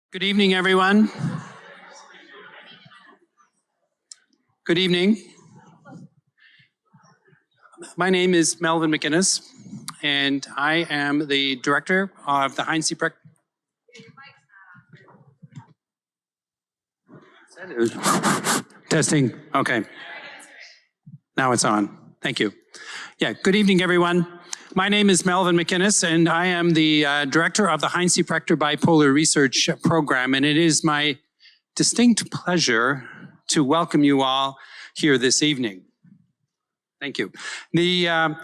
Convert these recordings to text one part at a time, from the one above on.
Good evening, everyone. Good evening. My name is Melvin McInnes, and I am the director of the Heinz C. Testing. Okay. Now it's on. Thank you. Yeah, good evening, everyone. My name is Melvin McInnes, and I am the director of the Heinz C. Prechter Bipolar Research Program, and it is my distinct pleasure to welcome you all here this evening. Thank you. The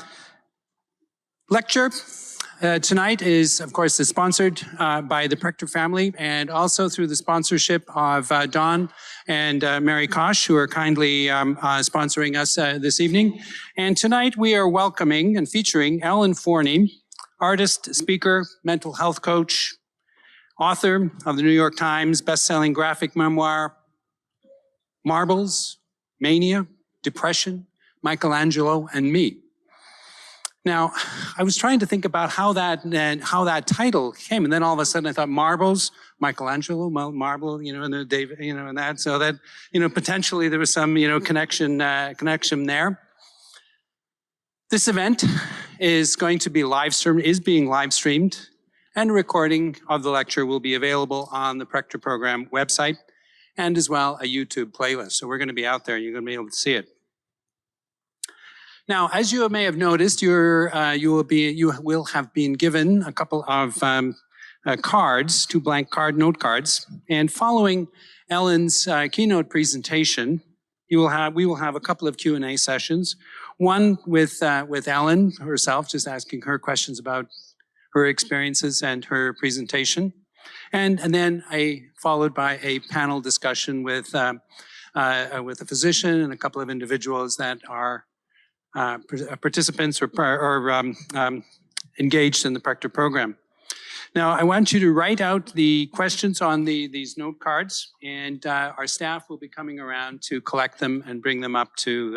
lecture tonight is, of course, sponsored by the Prechter family and also through the sponsorship of Don and Mary Kosh, who are kindly sponsoring us this evening. And tonight we are welcoming and featuring Ellen Forney, artist, speaker, mental health coach, author of the New York Times bestselling graphic memoir, Marbles, Mania, Depression, Michelangelo, and Me. Now, I was trying to think about how that title came, and then all of a sudden I thought Marbles, Michelangelo, Marble, and the David, and that, so that, potentially there was some, connection there. This event is going to be being live streamed, and a recording of the lecture will be available on the Prechter program website, and as well a YouTube playlist. So we're going to be out there, and you're going to be able to see it. Now, as you may have noticed, you will have been given a couple of cards, two blank note cards, and following Ellen's keynote presentation, we will have a couple of Q&A sessions. One with Ellen herself, just asking her questions about her experiences and her presentation, and then followed by a panel discussion with a physician and a couple of individuals that are participants or engaged in the Prechter program. Now, I want you to write out the questions on these note cards, and our staff will be coming around to collect them and bring them up to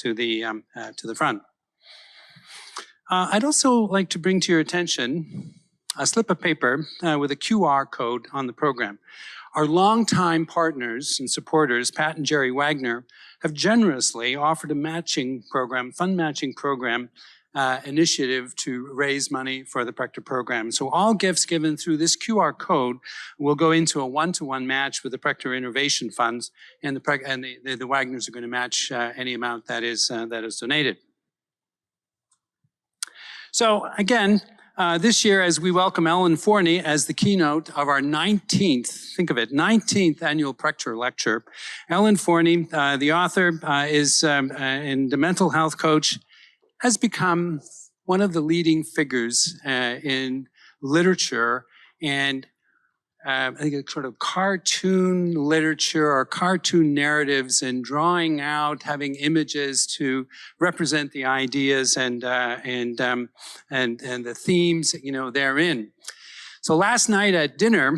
the front. I'd also like to bring to your attention a slip of paper with a QR code on the program. Our longtime partners and supporters, Pat and Jerry Wagner, have generously offered a fund matching program initiative to raise money for the Prechter program. So all gifts given through this QR code will go into a one-to-one match with the Prechter Innovation Funds, and the Wagners are going to match any amount that is donated. So again, this year, as we welcome Ellen Forney as the keynote of our 19th, think of it, 19th Annual Prechter Lecture. Ellen Forney, the author, and the mental health coach, has become one of the leading figures in literature and I think it's sort of cartoon literature or cartoon narratives and drawing out, having images to represent the ideas and the themes, therein. So last night at dinner,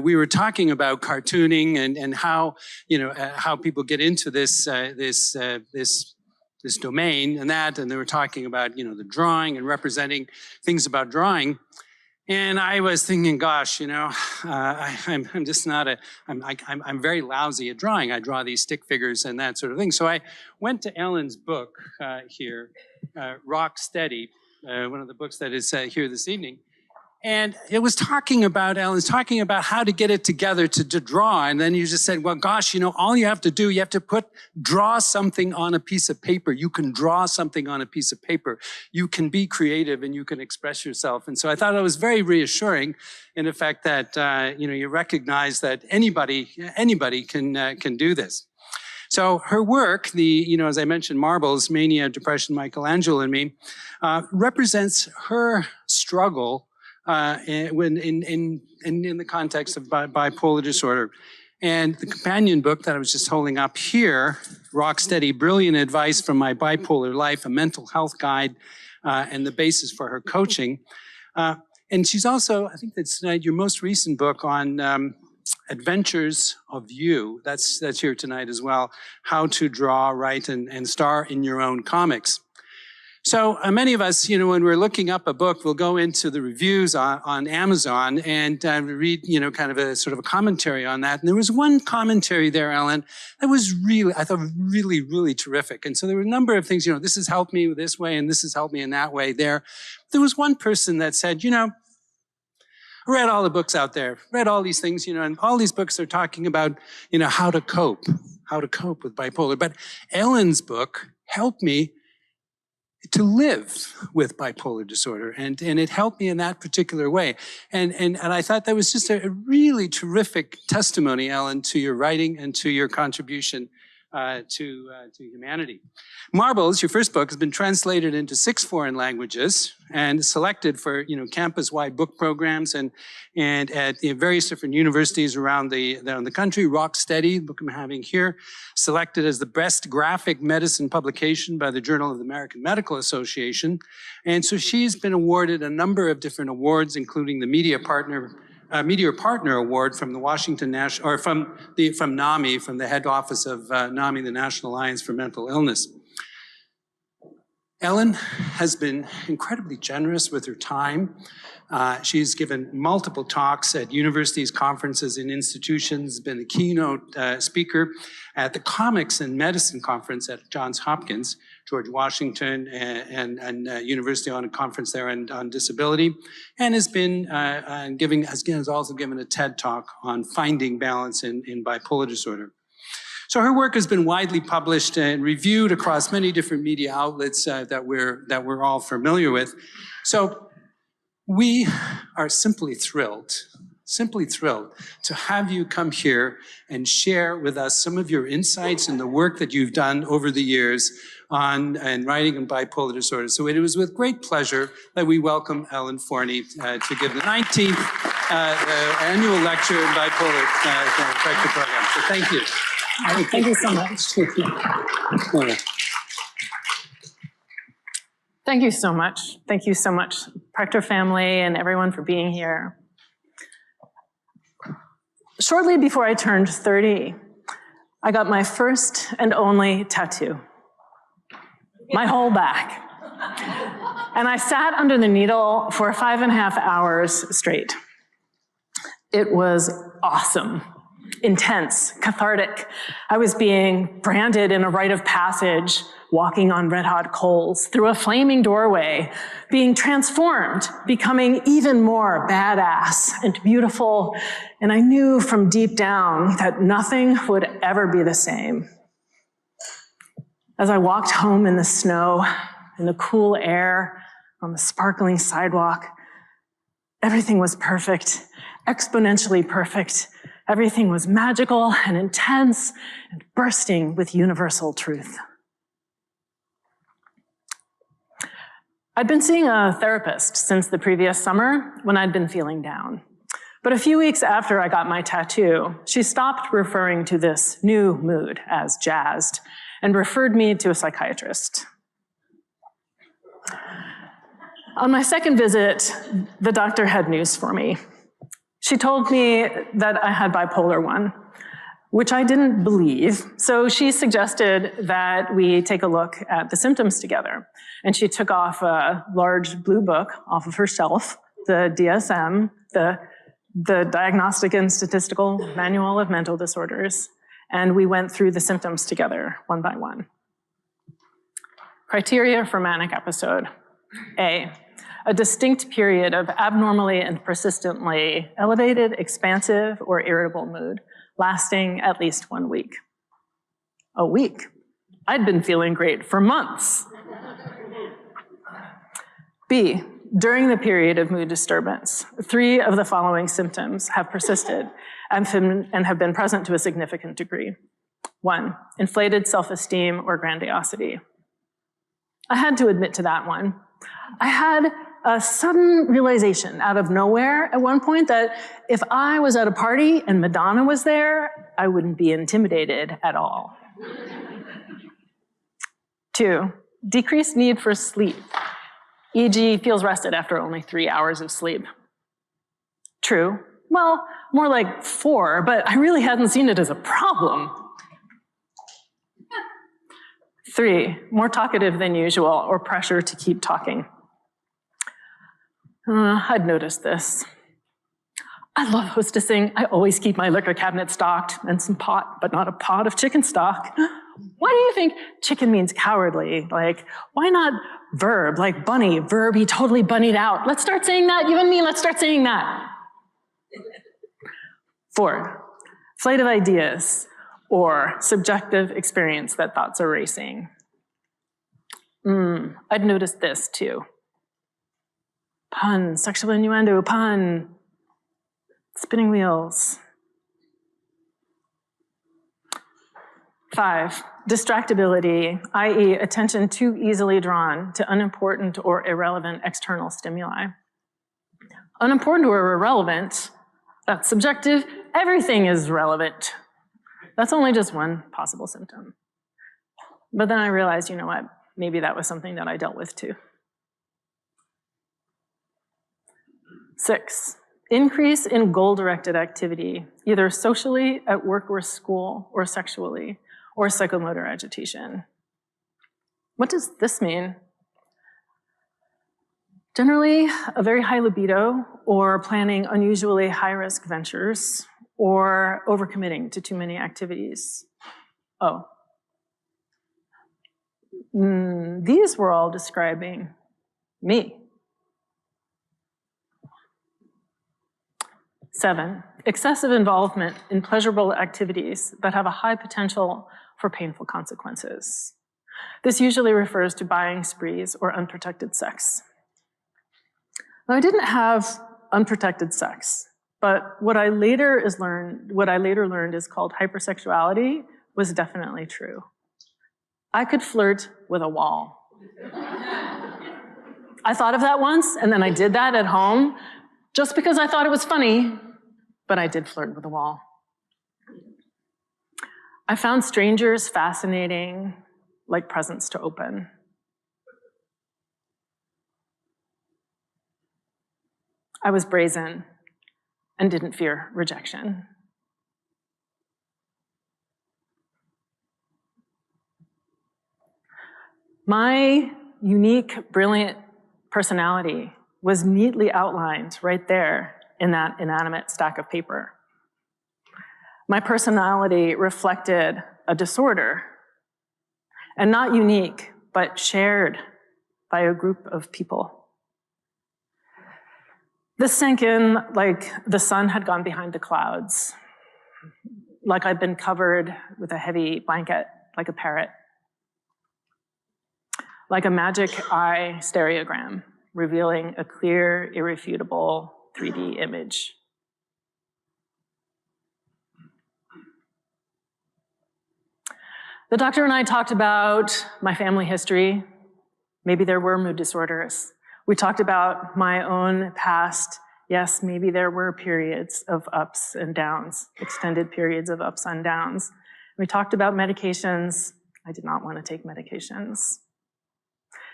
we were talking about cartooning and how, how people get into this domain and they were talking about, the drawing and representing things about drawing. And I was thinking, gosh, I'm just not I'm very lousy at drawing. I draw these stick figures and that sort of thing. So I went to Ellen's book here, Rock Steady, one of the books that is here this evening. And it was Ellen's talking about how to get it together to draw. And then you just said, well, gosh, all you have to do, you have to draw something on a piece of paper. You can draw something on a piece of paper. You can be creative and you can express yourself. And so I thought it was very reassuring in the fact that, you recognize that anybody can do this. So her work, as I mentioned, Marbles, Mania, Depression, Michelangelo, and Me, represents her struggle in the context of bipolar disorder. And the companion book that I was just holding up here, Rock Steady, Brilliant Advice from My Bipolar Life, a Mental Health Guide, and the basis for her coaching. And she's also, I think that's tonight, your most recent book on Adventures of You. That's here tonight as well, How to Draw, Write, and Star in Your Own Comics. So many of us, when we're looking up a book, we'll go into the reviews on Amazon and read, kind of a sort of a commentary on that. And there was one commentary there, Ellen, that was I thought really, really terrific. And so there were a number of things, this has helped me this way and this has helped me in that way there. There was one person that said, I read all the books out there, read all these things, and all these books are talking about, how to cope with bipolar. But Ellen's book helped me to live with bipolar disorder, and it helped me in that particular way. And I thought that was just a really terrific testimony, Ellen, to your writing and to your contribution to humanity. Marbles, your first book, has been translated into 6 foreign languages and selected for campus-wide book programs and at various different universities around the country. Rocksteady, the book I'm having here, selected as the best graphic medicine publication by the Journal of the American Medical Association. And so she's been awarded a number of different awards, including the Media Partner Award from the Washington National, or from NAMI, from the head office of NAMI, the National Alliance for Mental Illness. Ellen has been incredibly generous with her time. She's given multiple talks at universities, conferences, and institutions, been the keynote speaker at the Comics and Medicine Conference at Johns Hopkins, George Washington, and University on a conference there on disability, and has been has also given a TED Talk on finding balance in bipolar disorder. So her work has been widely published and reviewed across many different media outlets that we're all familiar with. So we are simply thrilled to have you come here and share with us some of your insights and the work that you've done over the years on writing on bipolar disorder. So it was with great pleasure that we welcome Ellen Forney to give the 19th Annual Lecture in Bipolar Prechter Program. So thank you. Thank you so much. Thank you so much. Thank you so much, Prechter family and everyone, for being here. Shortly before I turned 30, I got my first and only tattoo, my whole back. And I sat under the needle for 5.5 hours straight. It was awesome. Intense, cathartic. I was being branded in a rite of passage, walking on red-hot coals, through a flaming doorway, being transformed, becoming even more badass and beautiful. And I knew from deep down that nothing would ever be the same. As I walked home in the snow, in the cool air, on the sparkling sidewalk, everything was perfect, exponentially perfect. Everything was magical and intense and bursting with universal truth. I'd been seeing a therapist since the previous summer when I'd been feeling down. But a few weeks after I got my tattoo, she stopped referring to this new mood as jazzed and referred me to a psychiatrist. On my second visit, the doctor had news for me. She told me that I had bipolar 1, which I didn't believe. So she suggested that we take a look at the symptoms together. And she took off a large blue book off of her shelf, the DSM, the Diagnostic and Statistical Manual of Mental Disorders. And we went through the symptoms together, one by one. Criteria for manic episode. A distinct period of abnormally and persistently elevated, expansive, or irritable mood, lasting at least 1 week. A week? I'd been feeling great for months. B, during the period of mood disturbance, 3 of the following symptoms have persisted and have been present to a significant degree. 1, inflated self-esteem or grandiosity. I had to admit to that one. I had a sudden realization out of nowhere at one point that if I was at a party and Madonna was there, I wouldn't be intimidated at all. 2, decreased need for sleep, e.g. feels rested after only 3 hours of sleep. True, well, more like 4, but I really hadn't seen it as a problem. 3, more talkative than usual or pressure to keep talking. I'd noticed this. I love hostessing. I always keep my liquor cabinet stocked and some pot, but not a pot of chicken stock. Why do you think chicken means cowardly? Like, why not verb, like bunny, verb, he totally bunnied out. Let's start saying that, you and me, let's start saying that. 4, flight of ideas or subjective experience that thoughts are racing. I'd noticed this too. Pun, sexual innuendo, pun. Spinning wheels. 5, distractibility, i.e. attention too easily drawn to unimportant or irrelevant external stimuli. Unimportant or irrelevant, that's subjective. Everything is relevant. That's only just one possible symptom. But then I realized, you know what? Maybe that was something that I dealt with too. 6, increase in goal-directed activity, either socially, at work or school, or sexually, or psychomotor agitation. What does this mean? Generally, a very high libido, or planning unusually high-risk ventures, or overcommitting to too many activities. Oh. These were all describing me. 7, excessive involvement in pleasurable activities that have a high potential for painful consequences. This usually refers to buying sprees or unprotected sex. Now, I didn't have unprotected sex, but what I later learned is called hypersexuality was definitely true. I could flirt with a wall. I thought of that once, and then I did that at home, just because I thought it was funny, but I did flirt with a wall. I found strangers fascinating, like presents to open. I was brazen and didn't fear rejection. My unique, brilliant personality was neatly outlined right there in that inanimate stack of paper. My personality reflected a disorder, and not unique, but shared by a group of people. This sank in like the sun had gone behind the clouds, like I'd been covered with a heavy blanket, like a parrot, like a magic eye stereogram, revealing a clear, irrefutable 3D image. The doctor and I talked about my family history. Maybe there were mood disorders. We talked about my own past. Yes, maybe there were periods of ups and downs, extended periods of ups and downs. We talked about medications. I did not want to take medications.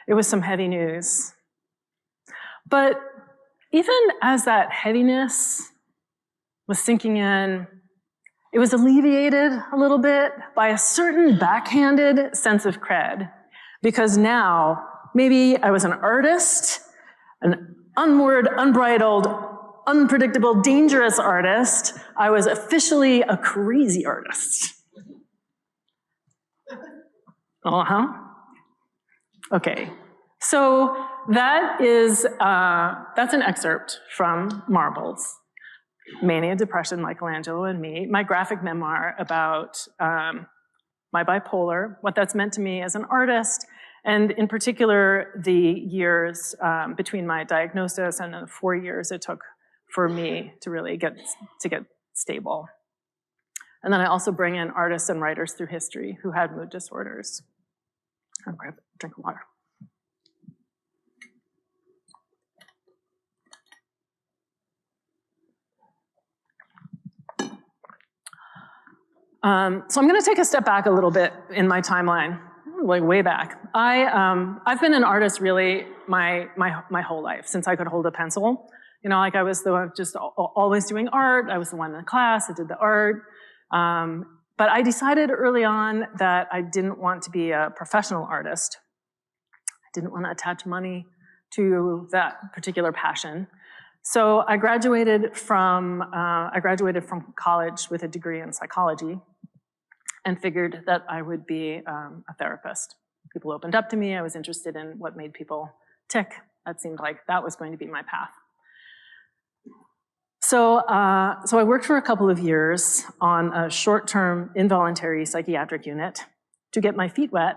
It was some heavy news. But even as that heaviness was sinking in, it was alleviated a little bit by a certain backhanded sense of cred. Because now, maybe I was an artist, an unmoored, unbridled, unpredictable, dangerous artist. I was officially a crazy artist. Okay, so that's an excerpt from Marbles, Mania, Depression, Michelangelo, and Me, my graphic memoir about my bipolar, what that's meant to me as an artist, and in particular, the years between my diagnosis and the 4 years it took for me to really get stable. And then I also bring in artists and writers through history who had mood disorders. I'll grab a drink of water. So I'm going to take a step back a little bit in my timeline, like way back. I've been an artist really my whole life, since I could hold a pencil. You know, like I was the one just always doing art. I was the one in the class that did the art. But I decided early on that I didn't want to be a professional artist. I didn't want to attach money to that particular passion. So I graduated from college with a degree in psychology and figured that I would be a therapist. People opened up to me. I was interested in what made people tick. That seemed like that was going to be my path. So I worked for a couple of years on a short-term involuntary psychiatric unit to get my feet wet,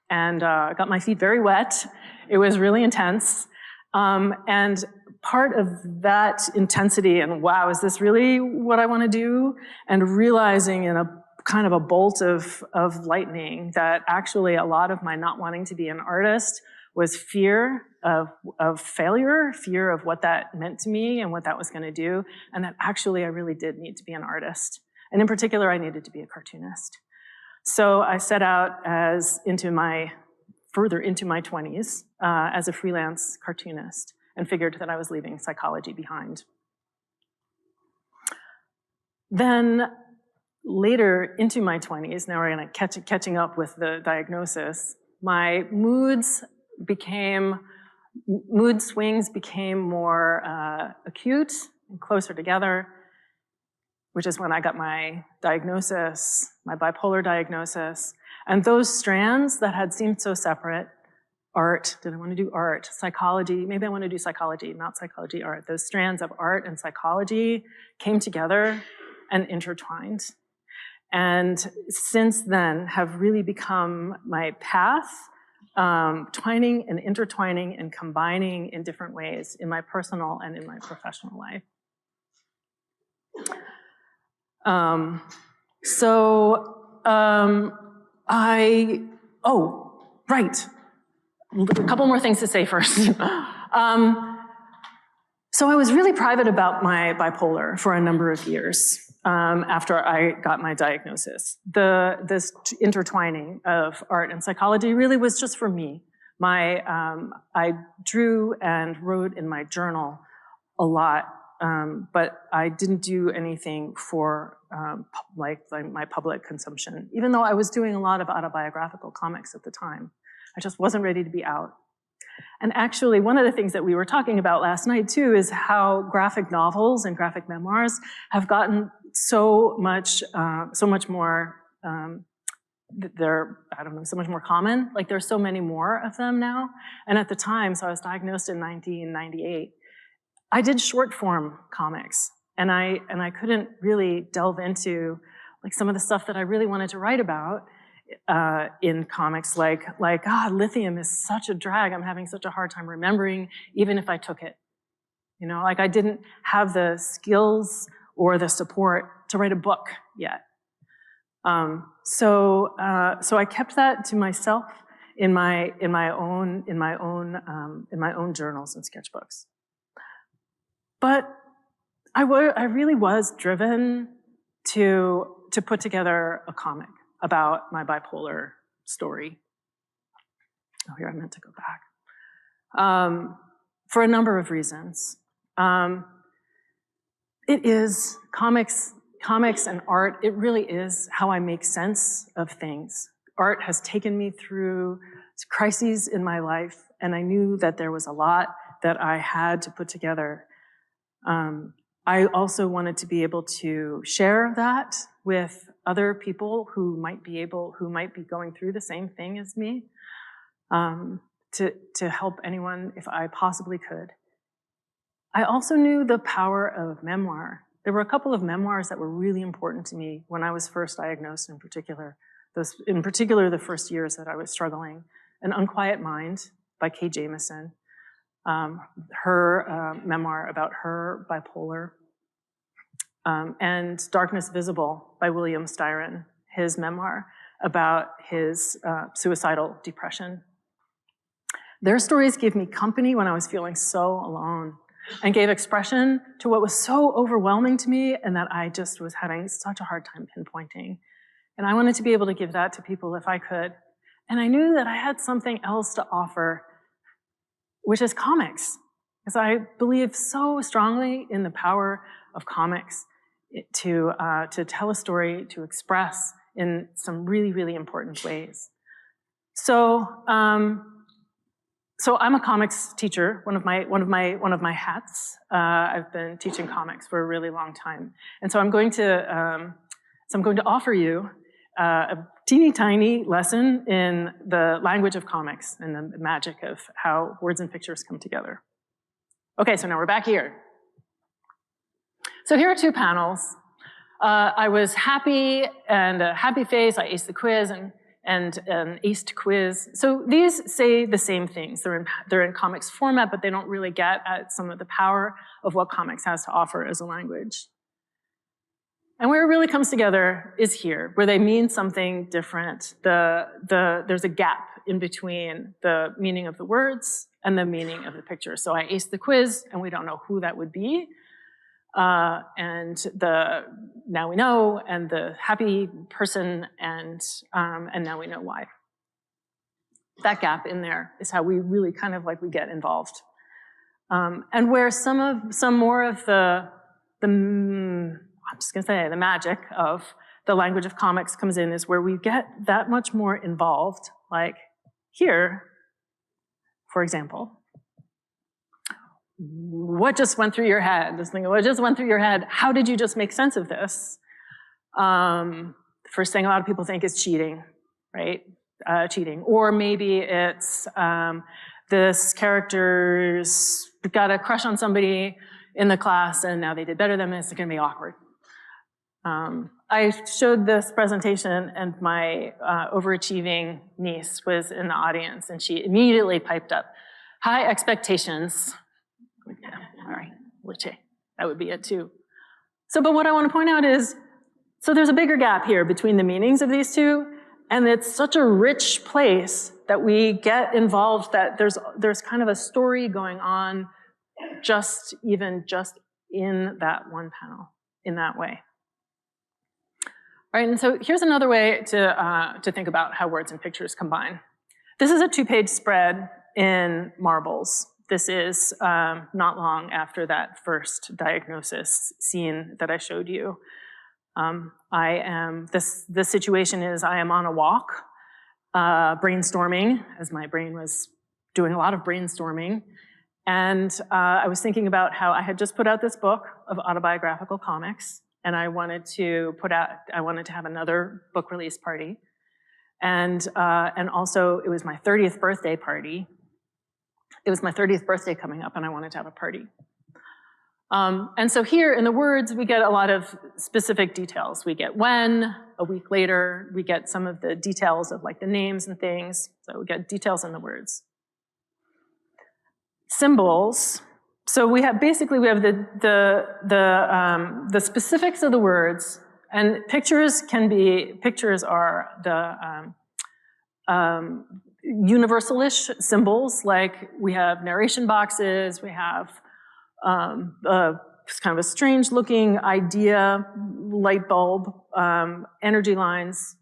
and got my feet very wet. It was really intense, and part of that intensity and wow, is this really what I want to do? And realizing in a kind of a bolt of lightning that actually a lot of my not wanting to be an artist was fear of failure, fear of what that meant to me and what that was going to do, and that actually I really did need to be an artist. And in particular, I needed to be a cartoonist. So I set out further into my 20s as a freelance cartoonist and figured that I was leaving psychology behind. Then later into my 20s, now we're going to catching up with the diagnosis, my mood swings became more acute and closer together, which is when I got my diagnosis, my bipolar diagnosis. And those strands that had seemed so separate, art, did I want to do art? Psychology, maybe I want to do psychology, not psychology, art. Those strands of art and psychology came together and intertwined. And since then have really become my path, twining and intertwining and combining in different ways in my personal and in my professional life. Right. A couple more things to say first. So I was really private about my bipolar for a number of years after I got my diagnosis. This intertwining of art and psychology really was just for me. I drew and wrote in my journal a lot, but I didn't do anything for like my public consumption, even though I was doing a lot of autobiographical comics at the time. I just wasn't ready to be out. And actually, one of the things that we were talking about last night too is how graphic novels and graphic memoirs have gotten so much more, so much more common. Like there's so many more of them now. And at the time, so I was diagnosed in 1998, I did short form comics, and I couldn't really delve into like some of the stuff that I really wanted to write about in comics, like lithium is such a drag. I'm having such a hard time remembering, even if I took it. You know, like I didn't have the skills or the support to write a book yet. So I kept that to myself in my own journals and sketchbooks. But I really was driven to put together a comic about my bipolar story. Oh, here, I meant to go back. For a number of reasons. It is comics and art, it really is how I make sense of things. Art has taken me through crises in my life, and I knew that there was a lot that I had to put together. I also wanted to be able to share that with other people who might be going through the same thing as me, to help anyone if I possibly could. I also knew the power of memoir. There were a couple of memoirs that were really important to me when I was first diagnosed in particular. In particular, the first years that I was struggling. An Unquiet Mind by Kay Jamison, her memoir about her bipolar, and Darkness Visible by William Styron, his memoir about his suicidal depression. Their stories gave me company when I was feeling so alone, and gave expression to what was so overwhelming to me and that I just was having such a hard time pinpointing. And I wanted to be able to give that to people if I could. And I knew that I had something else to offer, which is comics. Because I believe so strongly in the power of comics to tell a story, to express in some really, really important ways. So, so I'm a comics teacher. One of my hats. I've been teaching comics for a really long time, and so I'm going to offer you a teeny tiny lesson in the language of comics and the magic of how words and pictures come together. Okay, so now we're back here. So here are two panels. I was happy and a happy face. I aced the quiz and an aced quiz. So these say the same things. They're in comics format, but they don't really get at some of the power of what comics has to offer as a language. And where it really comes together is here, where they mean something different. There's a gap in between the meaning of the words and the meaning of the picture. So I aced the quiz, and we don't know who that would be. And now we know, and the happy person, and now we know why. That gap in there is how we really kind of we get involved. And where some more of the I'm just gonna say the magic of the language of comics comes in is where we get that much more involved, like here, for example. What just went through your head? Just think, what just went through your head? How did you just make sense of this? The first thing a lot of people think is cheating, right? Cheating. Or maybe it's this character's got a crush on somebody in the class and now they did better than this, it's gonna be awkward. I showed this presentation and my overachieving niece was in the audience and she immediately piped up, high expectations. Yeah, all right, that would be it too. So, but what I want to point out is, so there's a bigger gap here between the meanings of these two, and it's such a rich place that we get involved that there's kind of a story going on just in that one panel, in that way. All right, and so here's another way to think about how words and pictures combine. This is a 2-page spread in Marbles. This is not long after that first diagnosis scene that I showed you. The situation is I am on a walk, brainstorming, as my brain was doing a lot of brainstorming. And I was thinking about how I had just put out this book of autobiographical comics, and I wanted to have another book release party. And also it was my 30th birthday party. It was my 30th birthday coming up, and I wanted to have a party. And so here in the words, we get a lot of specific details. We get when, a week later, we get some of the details of the names and things. So we get details in the words. Symbols. So we have the specifics of the words, and pictures are the universal-ish symbols, like we have narration boxes, we have kind of a strange-looking idea, light bulb, energy lines,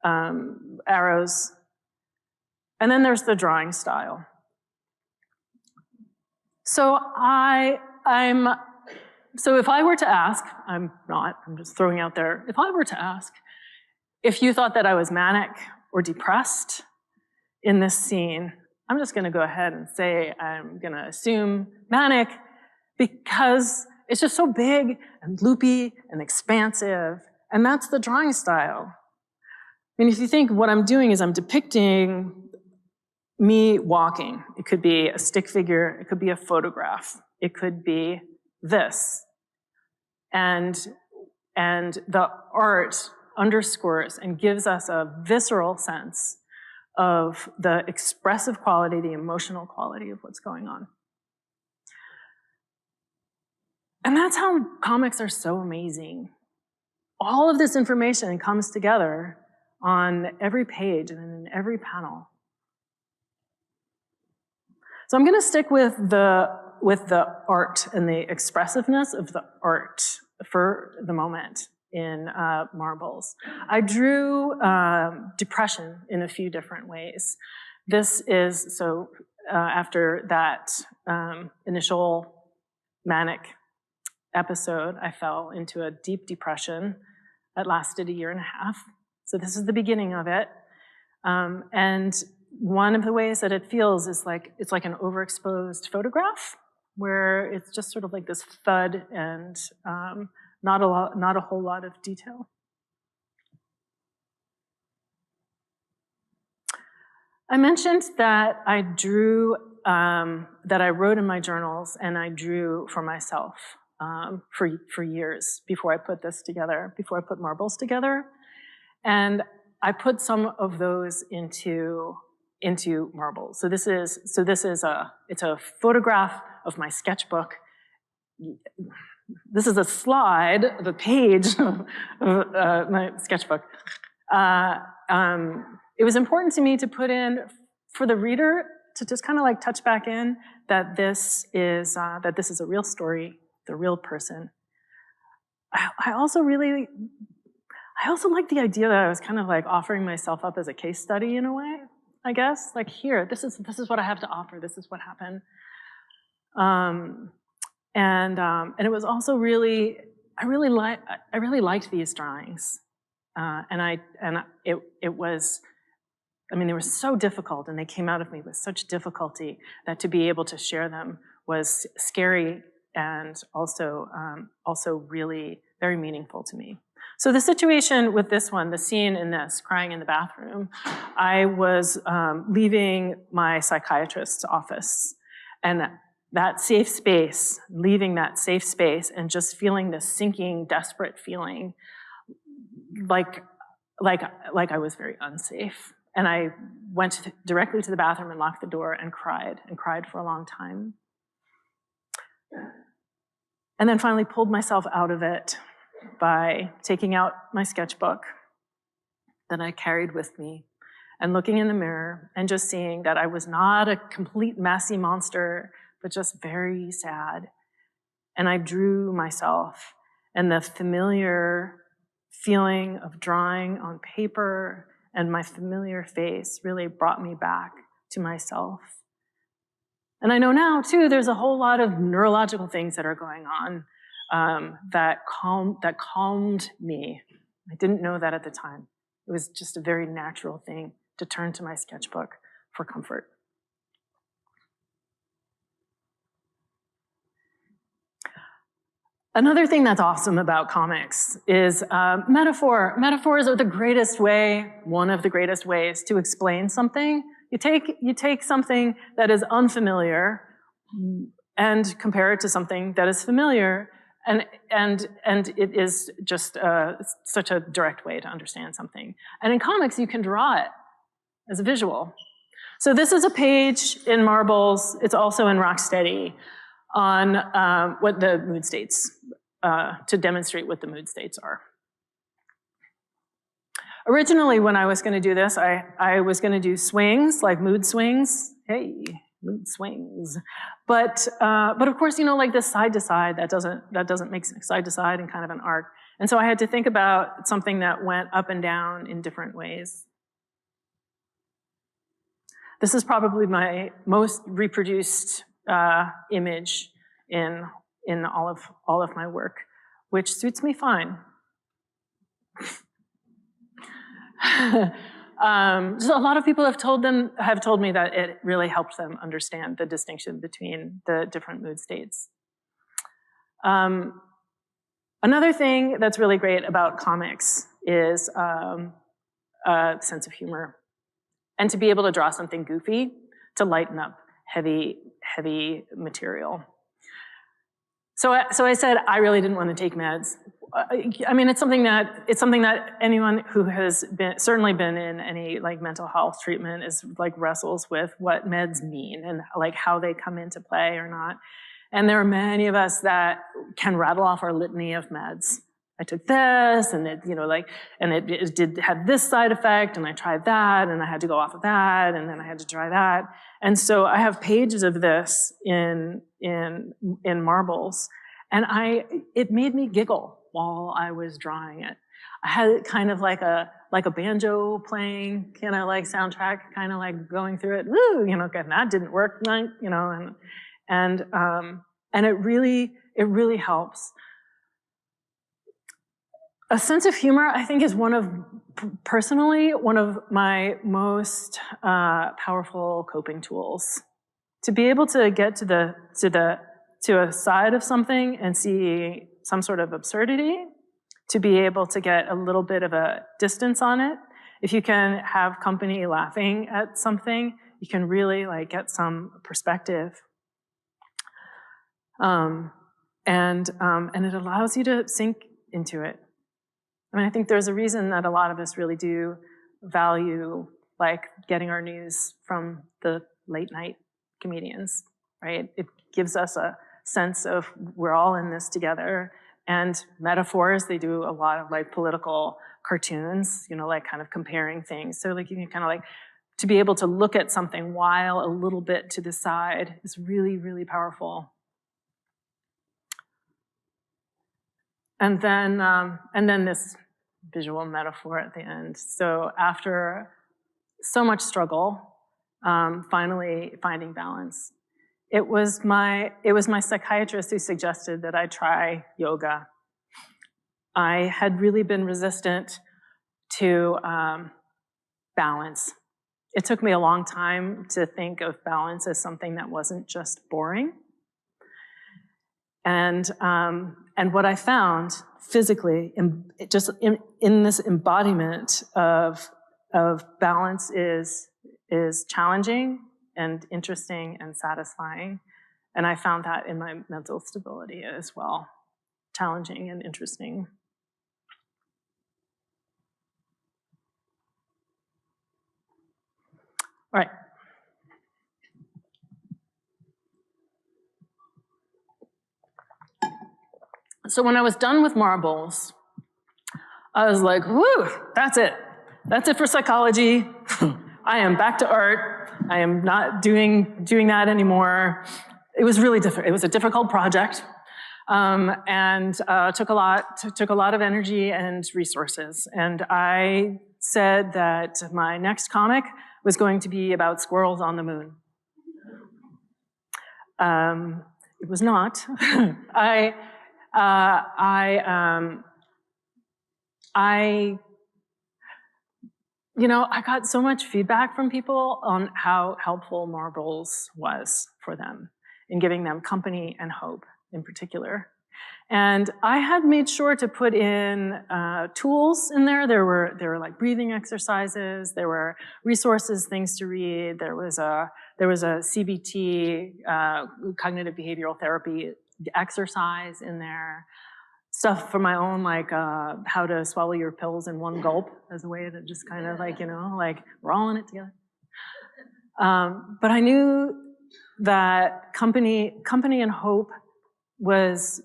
arrows, and then there's the drawing style. So so if I were to ask, I'm not, I'm just throwing out there, if I were to ask if you thought that I was manic or depressed in this scene, I'm just gonna go ahead and say I'm gonna assume manic because it's just so big and loopy and expansive, and that's the drawing style. I mean, if you think what I'm doing is I'm depicting me walking. It could be a stick figure, it could be a photograph, it could be this. And the art underscores and gives us a visceral sense of the expressive quality, the emotional quality of what's going on. And that's how comics are so amazing. All of this information comes together on every page and in every panel. So I'm going to stick with the art and the expressiveness of the art for the moment in Marbles. I drew depression in a few different ways. This is, after that initial manic episode, I fell into a deep depression that lasted 1.5 years. So this is the beginning of it. And one of the ways that it feels is like, it's like an overexposed photograph where it's just sort of like this thud and not a whole lot of detail. I mentioned that I drew, that I wrote in my journals and I drew for myself for years before I put this together, before I put marbles together. And I put some of those into marbles. So this is it's a photograph of my sketchbook. This is a slide of a page of my sketchbook. It was important to me to put in for the reader to just kind of like touch back in that this is a real story, the real person. I also like the idea that I was kind of like offering myself up as a case study in a way, I guess. Like, here, this is what I have to offer. This is what happened. And it was also really, I really liked these drawings. It was, I mean, they were so difficult and they came out of me with such difficulty that to be able to share them was scary and also really very meaningful to me. So the situation with this one, the scene in this, crying in the bathroom, I was leaving my psychiatrist's office, and that safe space, leaving that safe space and just feeling this sinking, desperate feeling like I was very unsafe. And I went directly to the bathroom and locked the door and cried for a long time. And then finally pulled myself out of it by taking out my sketchbook that I carried with me and looking in the mirror and just seeing that I was not a complete messy monster, but just very sad. And I drew myself, and the familiar feeling of drawing on paper and my familiar face really brought me back to myself. And I know now, too, there's a whole lot of neurological things that are going on that calmed me. I didn't know that at the time. It was just a very natural thing to turn to my sketchbook for comfort. Another thing that's awesome about comics is metaphor. Metaphors are the greatest way, one of the greatest ways to explain something. You take something that is unfamiliar and compare it to something that is familiar, and it is just such a direct way to understand something. And in comics, you can draw it as a visual. So this is a page in marbles. It's also in Rocksteady on what the mood states, to demonstrate what the mood states are. Originally, when I was going to do this, I was going to do swings, like mood swings. Hey, mood swings. But of course, you know, like this side to side, that doesn't make side to side in kind of an arc. And so I had to think about something that went up and down in different ways. This is probably my most reproduced image in all of my work, which suits me fine. So a lot of people have told me that it really helped them understand the distinction between the different mood states. Another thing that's really great about comics is a sense of humor, and to be able to draw something goofy to lighten up heavy material. So I said I really didn't want to take meds. I mean, it's something that anyone who has certainly been in any like mental health treatment is like wrestles with what meds mean and like how they come into play or not. And there are many of us that can rattle off our litany of meds. I took this, and it, you know, like, and it did have this side effect, and I tried that, and I had to go off of that, and then I had to try that. And so I have pages of this in marbles, and it made me giggle while I was drawing it. I had kind of like a banjo playing, kind of like soundtrack, kind of like going through it. Woo, you know, and that didn't work, you know, and it It really helps. A sense of humor, I think, is personally, one of my most powerful coping tools. To be able to get to a side of something and see some sort of absurdity, to be able to get a little bit of a distance on it. If you can have company laughing at something, you can really like get some perspective. And it allows you to sink into it. I mean, I think there's a reason that a lot of us really do value like getting our news from the late night comedians, right? It gives us a sense of we're all in this together. And metaphors, they do a lot of like political cartoons, you know, like kind of comparing things. So like you can kind of like, to be able to look at something while a little bit to the side is really, really powerful. And then this visual metaphor at the end. So after so much struggle, finally finding balance. It was my psychiatrist who suggested that I try yoga. I had really been resistant to balance. It took me a long time to think of balance as something that wasn't just boring. And what I found physically, in this embodiment of balance is challenging and interesting and satisfying. And I found that in my mental stability as well, challenging and interesting. All right. So when I was done with marbles, I was like, whoo, that's it. That's it for psychology. I am back to art. I am not doing that anymore. It was really difficult. It was a difficult project, and took a lot of energy and resources. And I said that my next comic was going to be about squirrels on the moon. It was not. I got so much feedback from people on how helpful marbles was for them in giving them company and hope in particular. And I had made sure to put in tools in there. There were like breathing exercises. There were resources, things to read. There was a CBT, cognitive behavioral therapy exercise in there. Stuff for my own, like how to swallow your pills in one gulp as a way to just kind of like, like we're all in it together. But I knew that company and hope was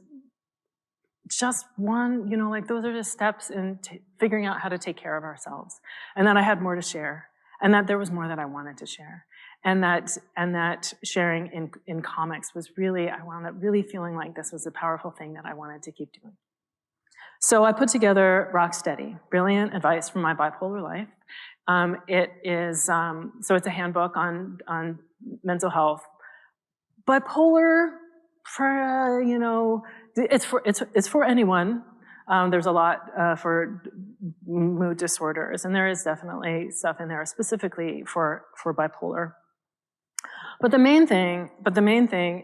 just one, like those are the steps in figuring out how to take care of ourselves. And that I had more to share. And that there was more that I wanted to share. And that sharing in comics was really, I wound up really feeling like this was a powerful thing that I wanted to keep doing. So I put together Rock Steady, Brilliant Advice from My Bipolar Life. So it's a handbook on mental health. Bipolar, it's for anyone. There's a lot for mood disorders, and there is definitely stuff in there specifically for bipolar. But the main thing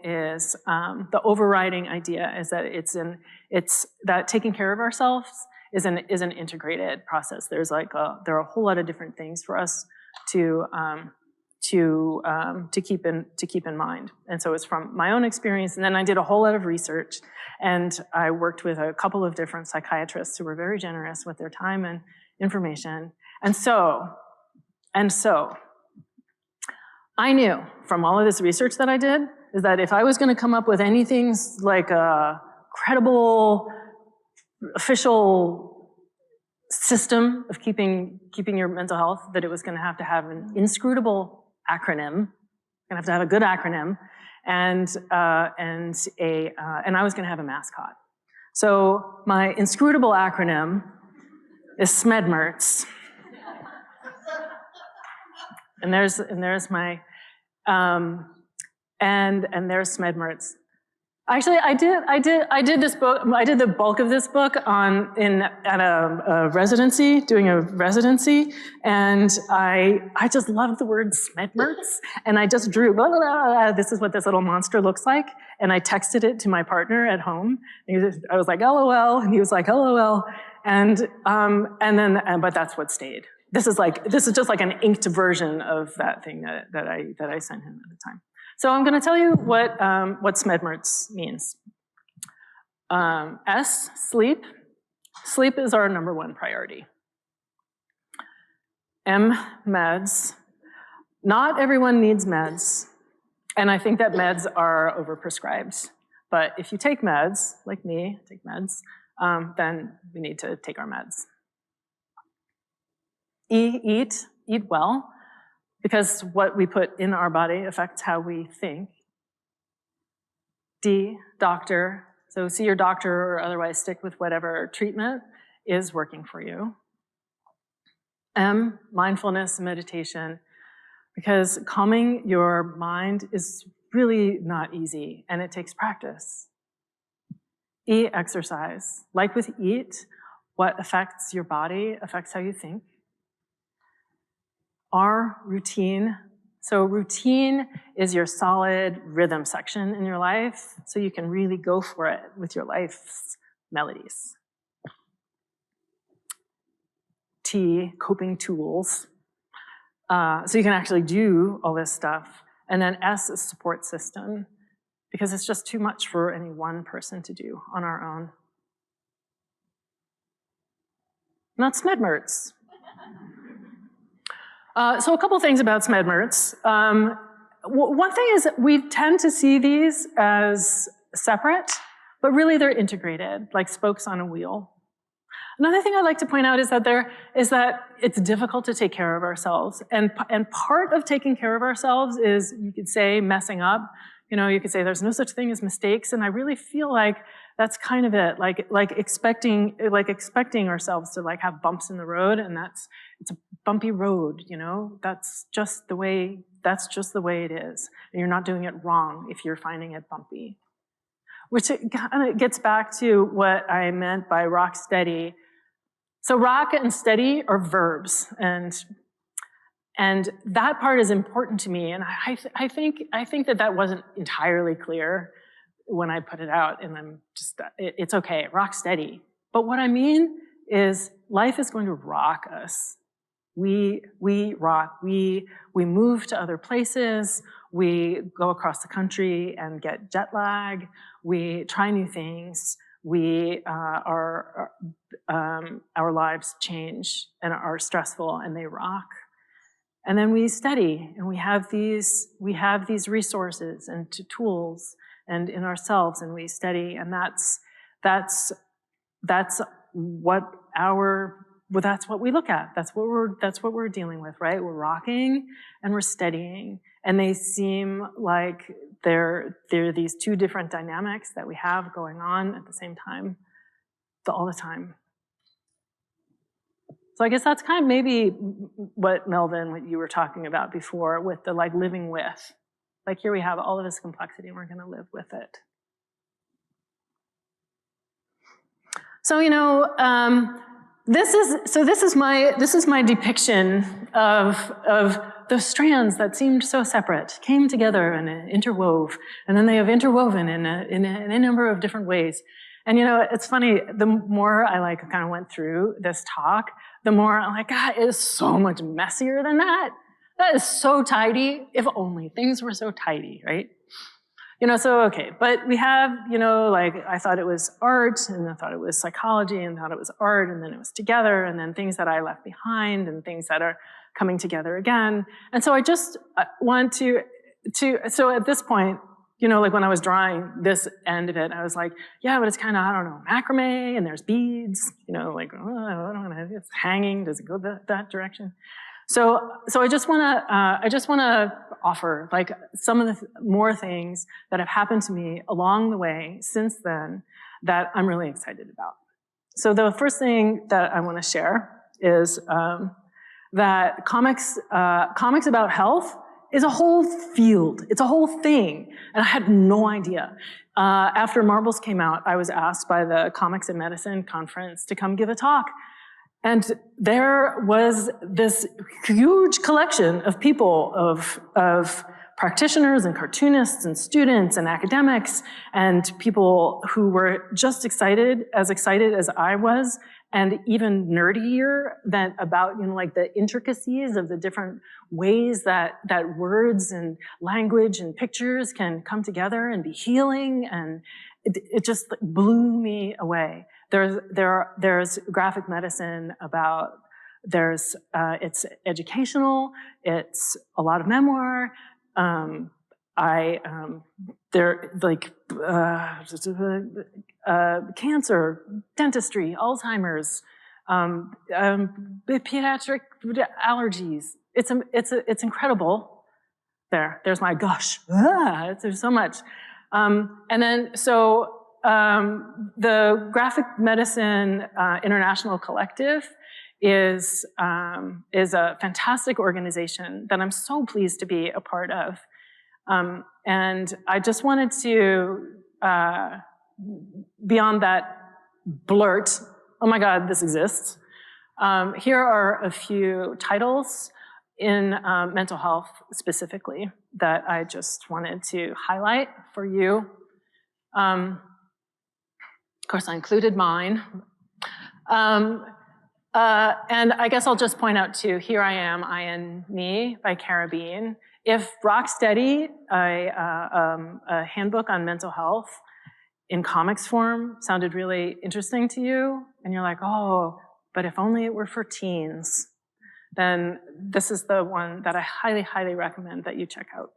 is the overriding idea is that it's that taking care of ourselves is an integrated process. There are a whole lot of different things for us to keep in mind. And so it's from my own experience, and then I did a whole lot of research, and I worked with a couple of different psychiatrists who were very generous with their time and information. And so I knew from all of this research that I did is that if I was going to come up with anything like a credible, official system of keeping your mental health, that it was going to have an inscrutable acronym, going to have a good acronym, and I was going to have a mascot. So my inscrutable acronym is SMEDMERTS. And there's my and there's SMEDMERTS. Actually, I did this book. I did the bulk of this book at a residency, doing a residency, and I just loved the word smedmerts, and I just drew. Blah, blah, blah, this is what this little monster looks like, and I texted it to my partner at home. I was like, LOL, and he was like, LOL, but that's what stayed. This is just like an inked version of that thing that I sent him at the time. So I'm going to tell you what smedmerts means. S, sleep. Sleep is our #1 priority. M, meds. Not everyone needs meds, and I think that meds are overprescribed. But if you take meds, like me, take meds, then we need to take our meds. E, eat well. Because what we put in our body affects how we think. D, doctor. So see your doctor or otherwise stick with whatever treatment is working for you. M, mindfulness and meditation. Because calming your mind is really not easy and it takes practice. E, exercise. Like with eat, what affects your body affects how you think. R, routine. So routine is your solid rhythm section in your life, so you can really go for it with your life's melodies. T, coping tools. So you can actually do all this stuff. And then S is support system, because it's just too much for any one person to do on our own. Not smedmerts. So a couple things about smedmerts. One thing is we tend to see these as separate, but really they're integrated, like spokes on a wheel. Another thing I'd like to point out is that it's difficult to take care of ourselves. And part of taking care of ourselves is, you could say, messing up. You know, you could say there's no such thing as mistakes, and I really feel like that's kind of it. Like expecting ourselves to have bumps in the road, and it's a bumpy road, you know? That's just the way it is. And you're not doing it wrong if you're finding it bumpy. Which it kind of gets back to what I meant by rock steady. So rock and steady are verbs, and that part is important to me, and I think that wasn't entirely clear when I put it out, and it's okay, rock steady. But what I mean is life is going to rock us. We rock, we move to other places, we go across the country and get jet lag, we try new things, our lives change and are stressful and they rock. And then we study, and we have these resources and tools and in ourselves, and we study, and that's what we look at. That's what we're dealing with, right? We're rocking and we're studying, and they seem like they're these two different dynamics that we have going on at the same time, all the time. So I guess that's kind of maybe what you were talking about before with the living with. Like here we have all of this complexity and we're going to live with it. So, you know, this is my depiction of those strands that seemed so separate, came together and interwove, and then they have interwoven in a number of different ways. And you know, it's funny, the more I kind of went through this talk, the more I'm like, God, it is so much messier than that. That is so tidy. If only things were so tidy, right? You know, so okay, but we have, you know, I thought it was art, and I thought it was psychology, and thought it was art, and then it was together, and then things that I left behind, and things that are coming together again. And so I just want so at this point, you know, when I was drawing this end of it, I was like, yeah, but it's kind of, I don't know, macrame, and there's beads, you know, I don't know, it's hanging, does it go that direction? So I just want to offer some of the more things that have happened to me along the way since then that I'm really excited about. So the first thing that I want to share is that comics about health is a whole field. It's a whole thing. And I had no idea. After Marbles came out, I was asked by the Comics and Medicine conference to come give a talk. And there was this huge collection of people, of practitioners and cartoonists and students and academics and people who were just excited as I was, and even nerdier about, like the intricacies of the different ways that words and language and pictures can come together and be healing. And it just blew me away. There's graphic medicine it's educational, it's a lot of memoir. Cancer, dentistry, Alzheimer's, pediatric allergies. It's incredible. There's my gush. There's so much. The Graphic Medicine International Collective is a fantastic organization that I'm so pleased to be a part of. And I just wanted to, beyond that blurt, oh my God, this exists. Here are a few titles in mental health specifically that I just wanted to highlight for you. Of course, I included mine. And I guess I'll just point out too, Here I Am, I and Me by Carabine. If Rocksteady, a handbook on mental health in comics form, sounded really interesting to you, and you're like, oh, but if only it were for teens, then this is the one that I highly, highly recommend that you check out.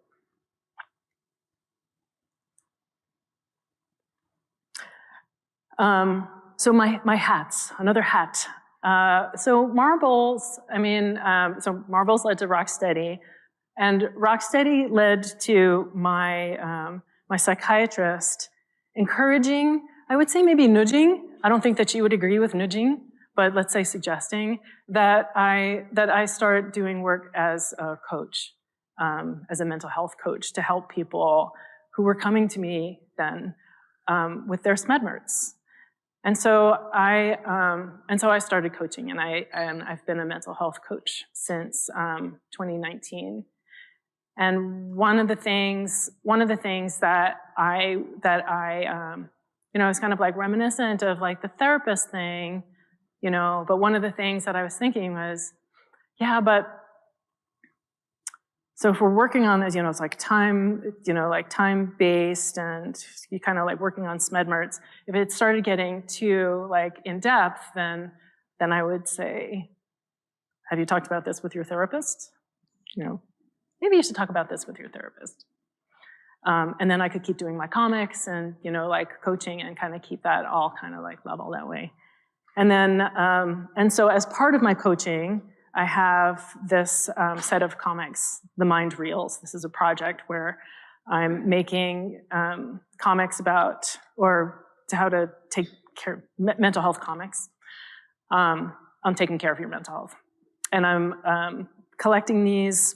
So my hats, another hat. So Marbles, Marbles led to Rocksteady, and Rocksteady led to my psychiatrist encouraging, I would say maybe nudging. I don't think that she would agree with nudging, but let's say suggesting that I start doing work as a coach, as a mental health coach, to help people who were coming to me then with their SMEDMERTs. And so I started coaching, and I've been a mental health coach since 2019. And one of the things that I was kind of like reminiscent of like the therapist thing, but one of the things that I was thinking was, yeah, but so if we're working on this, it's like time-based, and you kind of like working on SMEDMERTs. If it started getting too like in depth, then I would say, have you talked about this with your therapist? Maybe you should talk about this with your therapist. And then I could keep doing my comics and like coaching and kind of keep that all kind of like level that way. And then and so as part of my coaching, I have this set of comics, the Mind Reels. This is a project where I'm making comics about, or to how to take care, mental health comics on taking care of your mental health. And I'm collecting these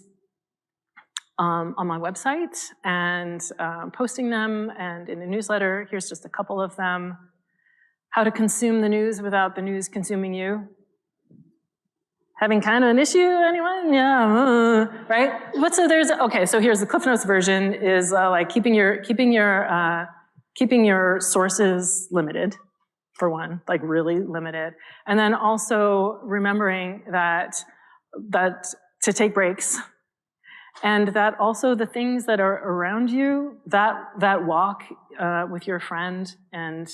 on my website and posting them, and in a newsletter. Here's just a couple of them. How to consume the news without the news consuming you. Having kind of an issue, anyone? Yeah, right? So here's the Cliff Notes version, is like keeping your sources limited, for one, like really limited. And then also remembering that to take breaks, and that also the things that are around you, that walk with your friend, and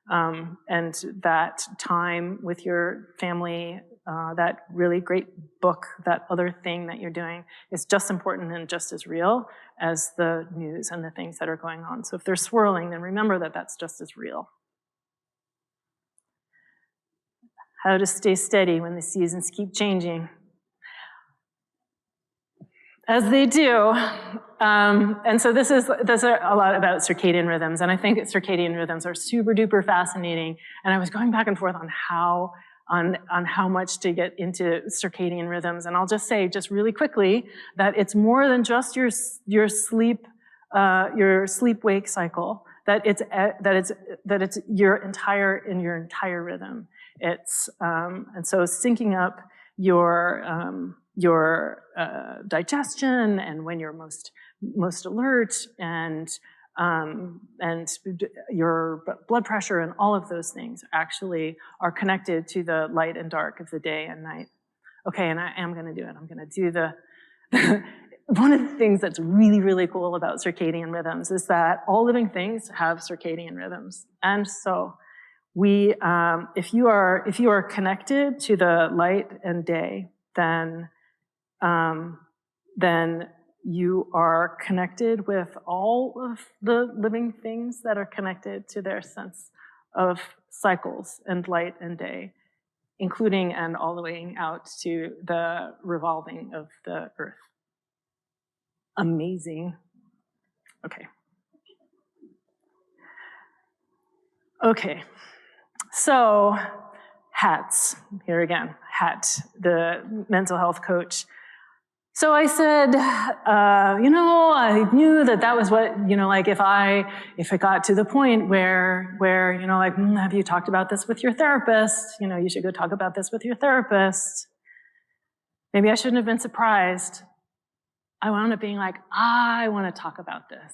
that time with your family, that really great book, that other thing that you're doing, is just important and just as real as the news and the things that are going on. So if they're swirling, then remember that that's just as real. How to stay steady when the seasons keep changing. As they do. And so this is a lot about circadian rhythms, and I think that circadian rhythms are super duper fascinating. And I was going back and forth on how on how much to get into circadian rhythms. And I'll just say, just really quickly, that it's more than just your sleep-wake cycle. That it's your entire rhythm. It's and so syncing up your digestion and when you're most alert and your blood pressure and all of those things actually are connected to the light and dark of the day and night. Okay, and I am going to do it. I'm going to do the one of the things that's really, really cool about circadian rhythms is that all living things have circadian rhythms. And so we, if you are connected to the light and day, then you are connected with all of the living things that are connected to their sense of cycles and light and day, including and all the way out to the revolving of the earth. Amazing. Okay. Okay. So, HATS. Here again, HAT, the mental health coach. So I said, I knew that was what, like if it got to the point where, like, have you talked about this with your therapist? You should go talk about this with your therapist. Maybe I shouldn't have been surprised. I wound up being like, I want to talk about this.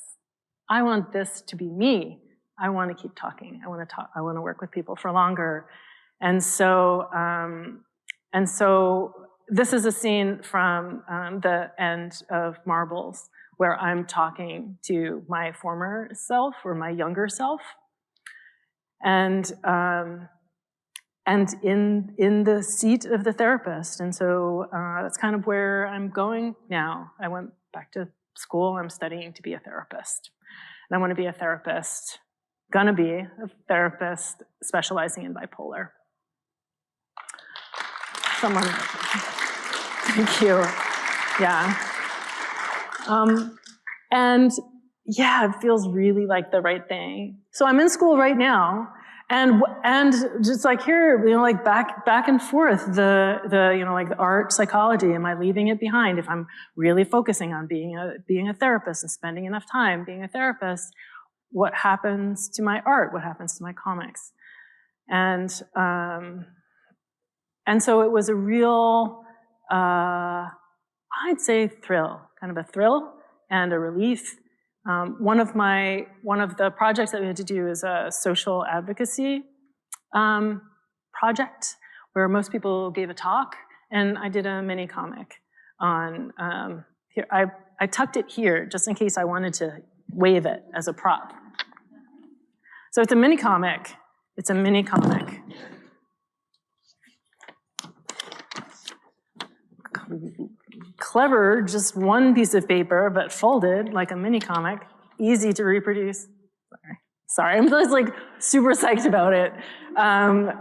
I want this to be me. I want to keep talking. I want to talk. I want to work with people for longer. And so this is a scene from the end of Marbles, where I'm talking to my former self or my younger self, and in the seat of the therapist. And so that's kind of where I'm going now. I went back to school. I'm studying to be a therapist, and I want to be a therapist. Gonna be a therapist specializing in bipolar. Someone. Thank you. Yeah. And yeah, it feels really like the right thing. So I'm in school right now, and just like here, like back and forth, the like the art psychology. Am I leaving it behind? If I'm really focusing on being a therapist and spending enough time being a therapist, what happens to my art? What happens to my comics? And so it was a real, I'd say thrill, kind of a thrill and a relief. One of the projects that we had to do is a social advocacy project where most people gave a talk, and I did a mini comic on here. I tucked it here just in case I wanted to wave it as a prop. So it's a mini comic. It's a mini comic. Clever, just one piece of paper, but folded like a mini comic, easy to reproduce. Sorry, I'm just like super psyched about it. On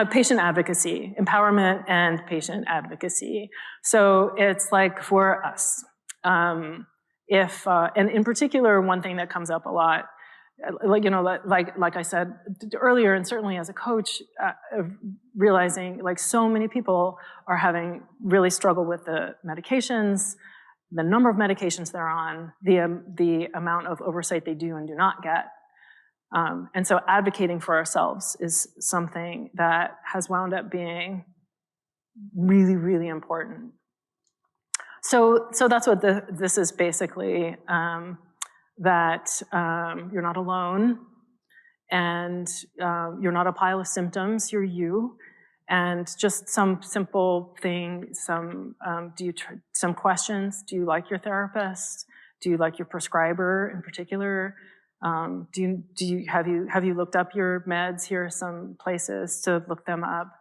patient advocacy, empowerment and patient advocacy. So it's like for us. And in particular, one thing that comes up a lot, like I said earlier, and certainly as a coach, realizing like so many people are having really struggle with the medications, the number of medications they're on, the amount of oversight they do and do not get. And so advocating for ourselves is something that has wound up being really, really important. So that's what this is basically, that you're not alone, and you're not a pile of symptoms, you're you. And just some simple thing, some questions. Do you like your therapist? Do you like your prescriber in particular? Have you looked up your meds? Here are some places to look them up.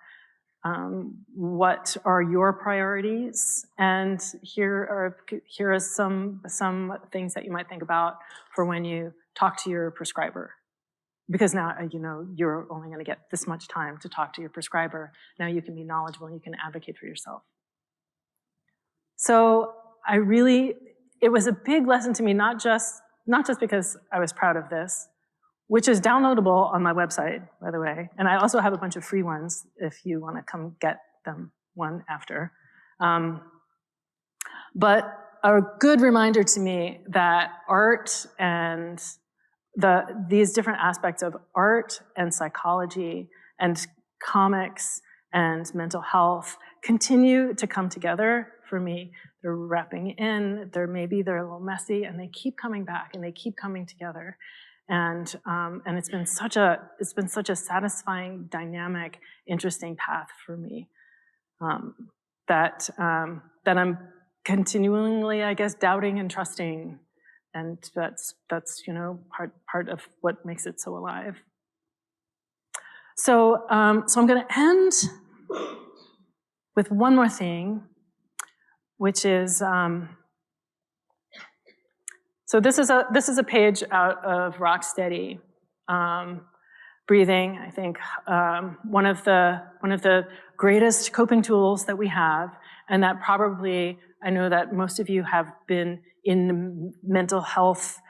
What are your priorities? And here are some things that you might think about for when you talk to your prescriber. Because now, you're only going to get this much time to talk to your prescriber. Now you can be knowledgeable and you can advocate for yourself. So it was a big lesson to me, not just because I was proud of this. which is downloadable on my website, by the way. And I also have a bunch of free ones if you want to come get them one after. But a good reminder to me that art and these different aspects of art and psychology and comics and mental health continue to come together for me. They're wrapping in, they're a little messy, and they keep coming back and they keep coming together. And it's been such a satisfying, dynamic, interesting path for me that I'm continually, I guess, doubting and trusting, and that's part of what makes it so alive. So I'm going to end with one more thing, which is so this is a page out of Rocksteady, breathing. I think one of the greatest coping tools that we have, and that probably I know that most of you have been in mental health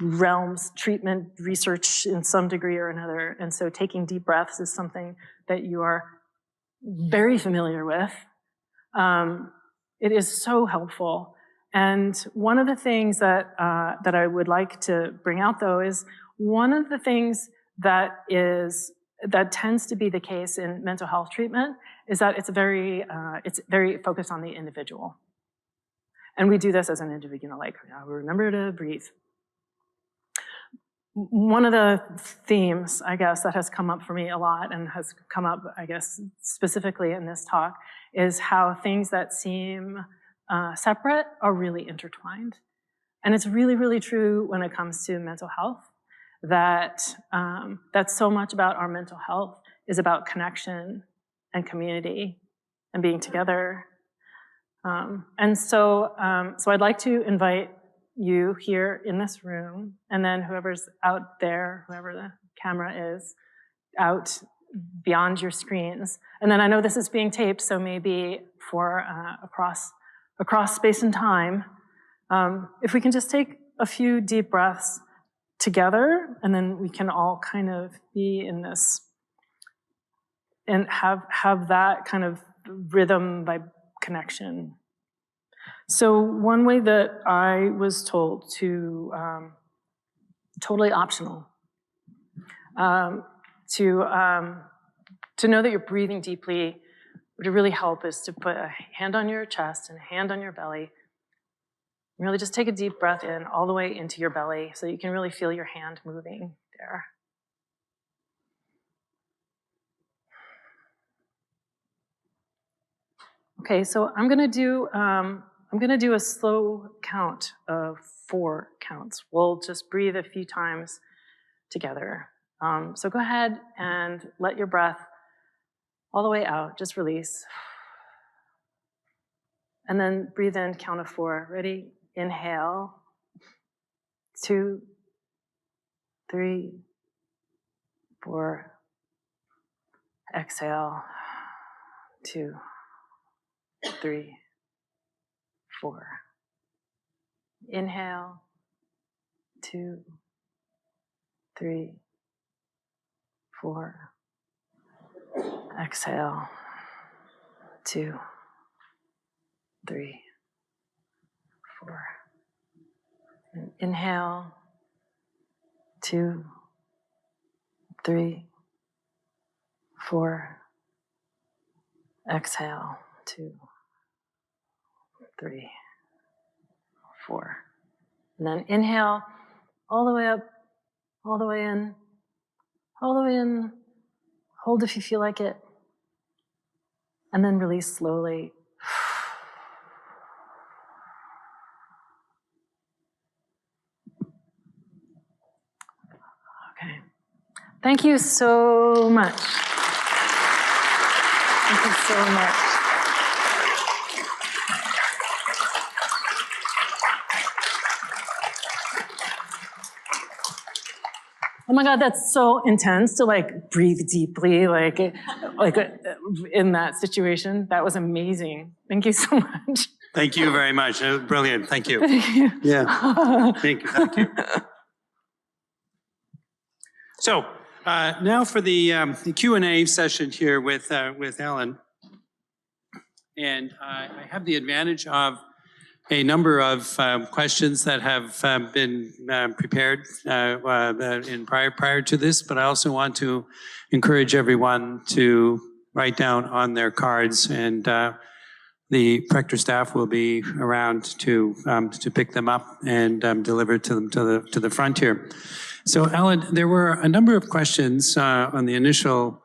realms, treatment, research in some degree or another, and so taking deep breaths is something that you are very familiar with. It is so helpful. And one of the things that I would like to bring out, though, is one of the things that tends to be the case in mental health treatment is that it's very focused on the individual. And we do this as an individual, like, remember to breathe. One of the themes, I guess, that has come up for me a lot and has come up, I guess, specifically in this talk is how things that seem separate are really intertwined. And it's really, really true when it comes to mental health, that so much about our mental health is about connection and community and being together. And so I'd like to invite you here in this room, and then whoever's out there, whoever the camera is, out beyond your screens. And then I know this is being taped, so maybe for across space and time, if we can just take a few deep breaths together, and then we can all kind of be in this and have that kind of rhythm by connection. So one way that I was told to, totally optional, to know that you're breathing deeply, would really help is to put a hand on your chest and a hand on your belly. Really just take a deep breath in all the way into your belly so you can really feel your hand moving there. Okay, so I'm gonna do a slow count of 4 counts. We'll just breathe a few times together. So go ahead and let your breath all the way out, just release. And then breathe in, count of 4. Ready? Inhale. 2, 3, 4. Exhale. 2, 3, 4. Inhale. 2, 3, 4. Exhale. 2, 3, 4. And inhale. 2, 3, 4. Exhale. 2, 3, 4. And then inhale all the way up, all the way in, all the way in. Hold if you feel like it. And then release slowly. Okay. Thank you so much. Thank you so much. Oh my God, that's so intense to like breathe deeply, like in that situation. That was amazing. Thank you so much. Thank you very much. It was brilliant. Thank you. Thank you. Yeah. Thank you. So now for the Q&A session here with Ellen. And I have the advantage of a number of questions that have been prepared prior to this, but I also want to encourage everyone to write down on their cards, and the Prechter staff will be around to pick them up and deliver to them to the front here. So, Ellen, there were a number of questions on the initial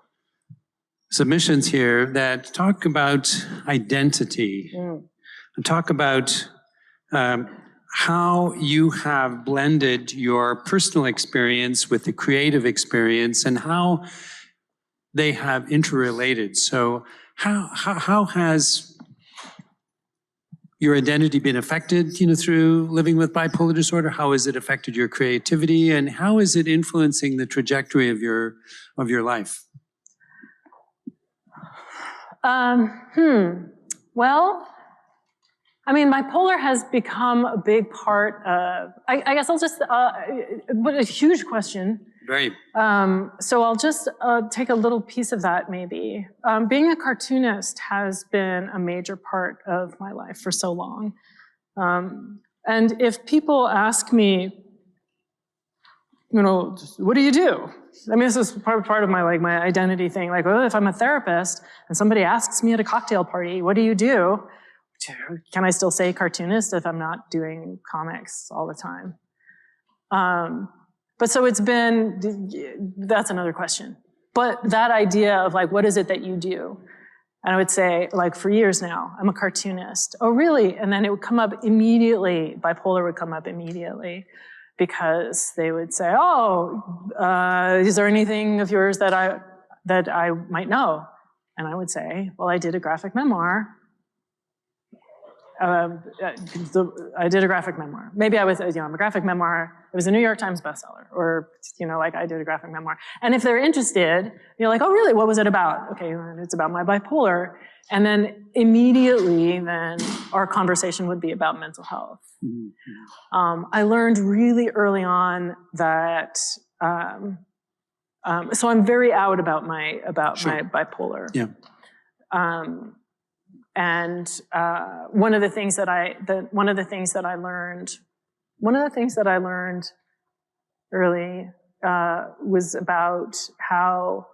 submissions here that talk about identity, and talk about how you have blended your personal experience with the creative experience and how they have interrelated. So how has your identity been affected, through living with bipolar disorder? How has it affected your creativity, and how is it influencing the trajectory of your life? Well, I mean, bipolar has become a big part of, I guess I'll just, what a huge question. Very. So I'll just take a little piece of that maybe. Being a cartoonist has been a major part of my life for so long. And if people ask me, what do you do? I mean, this is part of my my identity thing. Like, well, if I'm a therapist and somebody asks me at a cocktail party, what do you do? Can I still say cartoonist if I'm not doing comics all the time? But so it's been, that's another question. But that idea of what is it that you do? And I would say, for years now, I'm a cartoonist. Oh, really? And then it would come up immediately, bipolar would come up immediately, because they would say, oh, is there anything of yours that I might know? And I would say, well, I did a graphic memoir. I did a graphic memoir. Maybe I was, I'm a graphic memoir. It was a New York Times bestseller, or, I did a graphic memoir. And if they're interested, you're like, oh, really? What was it about? Okay, it's about my bipolar. And then immediately, then our conversation would be about mental health. Mm-hmm. I learned really early on that, so I'm very out about my bipolar. Yeah. And one of the things that I learned early was about how.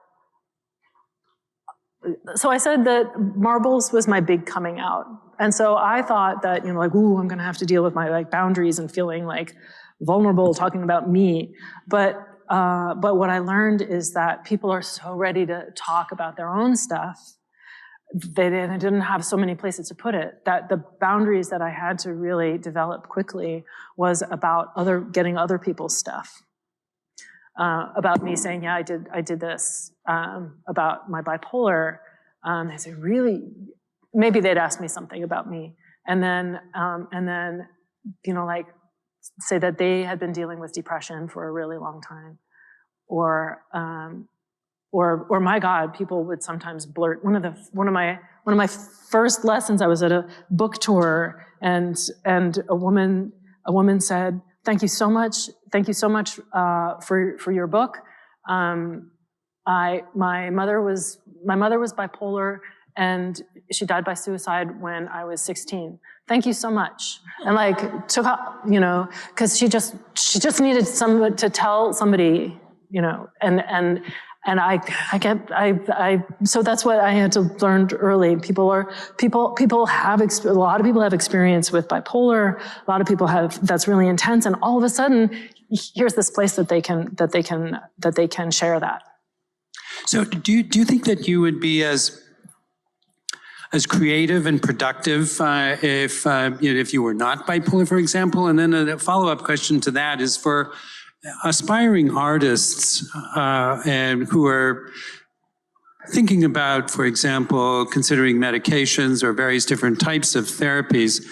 So I said that marbles was my big coming out, and so I thought that ooh, I'm going to have to deal with my boundaries and feeling vulnerable, talking about me, but what I learned is that people are so ready to talk about their own stuff. They didn't have so many places to put it, that the boundaries that I had to really develop quickly was about getting other people's stuff. About me saying, yeah, I did this, about my bipolar. They say, really? Maybe they'd ask me something about me. And then, say that they had been dealing with depression for a really long time. Or my God, people would sometimes blurt. One of my first lessons, I was at a book tour, and a woman said, "Thank you so much for your book. My mother was bipolar, and she died by suicide when I was 16. Thank you so much." And took up, because she just needed someone to tell somebody, and so that's what I had to learn early. A lot of people have experience with bipolar. A lot of people have, that's really intense. And all of a sudden, here's this place that they can share that. So do you think that you would be as creative and productive if you were not bipolar, for example? And then a follow-up question to that is for aspiring artists and who are thinking about, for example, considering medications or various different types of therapies.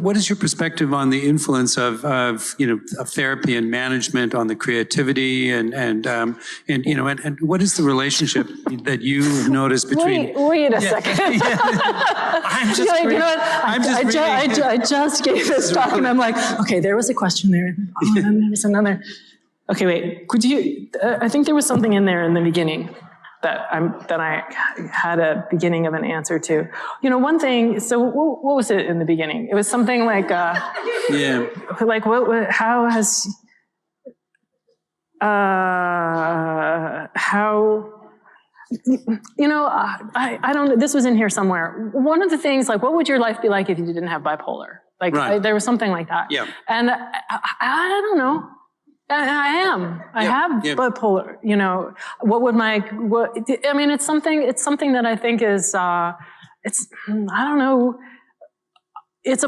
What is your perspective on the influence of therapy and management on the creativity and what is the relationship that you have noticed between? Wait a second. I'm just I just gave this talk and I'm like, okay, there was a question there. Oh, and then there was another. Okay, wait, could you, I think there was something in there in the beginning that I had a beginning of an answer to. You know, one thing, so what was it in the beginning? It was something like, like how has, how, you know, I don't, this was in here somewhere. One of the things, like, what would your life be like if you didn't have bipolar? Like, right. There was something like that. Yeah. And I don't know. I have bipolar, you know, what would I mean, it's something that I think is, I don't know, it's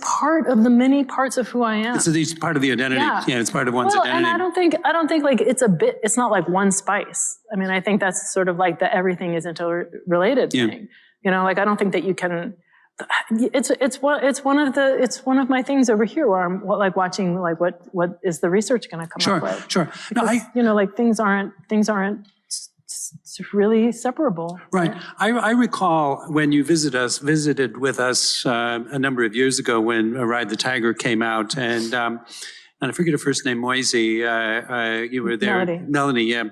part of the many parts of who I am. It's part of the identity. Yeah, it's part of one's identity. And I don't think like it's not like one spice. I mean, I think that's sort of like the everything is interrelated thing. You know, like I don't think that you can, it's one of my things over here where I'm like watching like what is the research going to come up with. Sure. Because, you know, like things aren't really separable. Right. I recall when you visited with us a number of years ago when Ride the Tiger came out, and I forget her first name, Moisey, you were there. Melanie, yeah.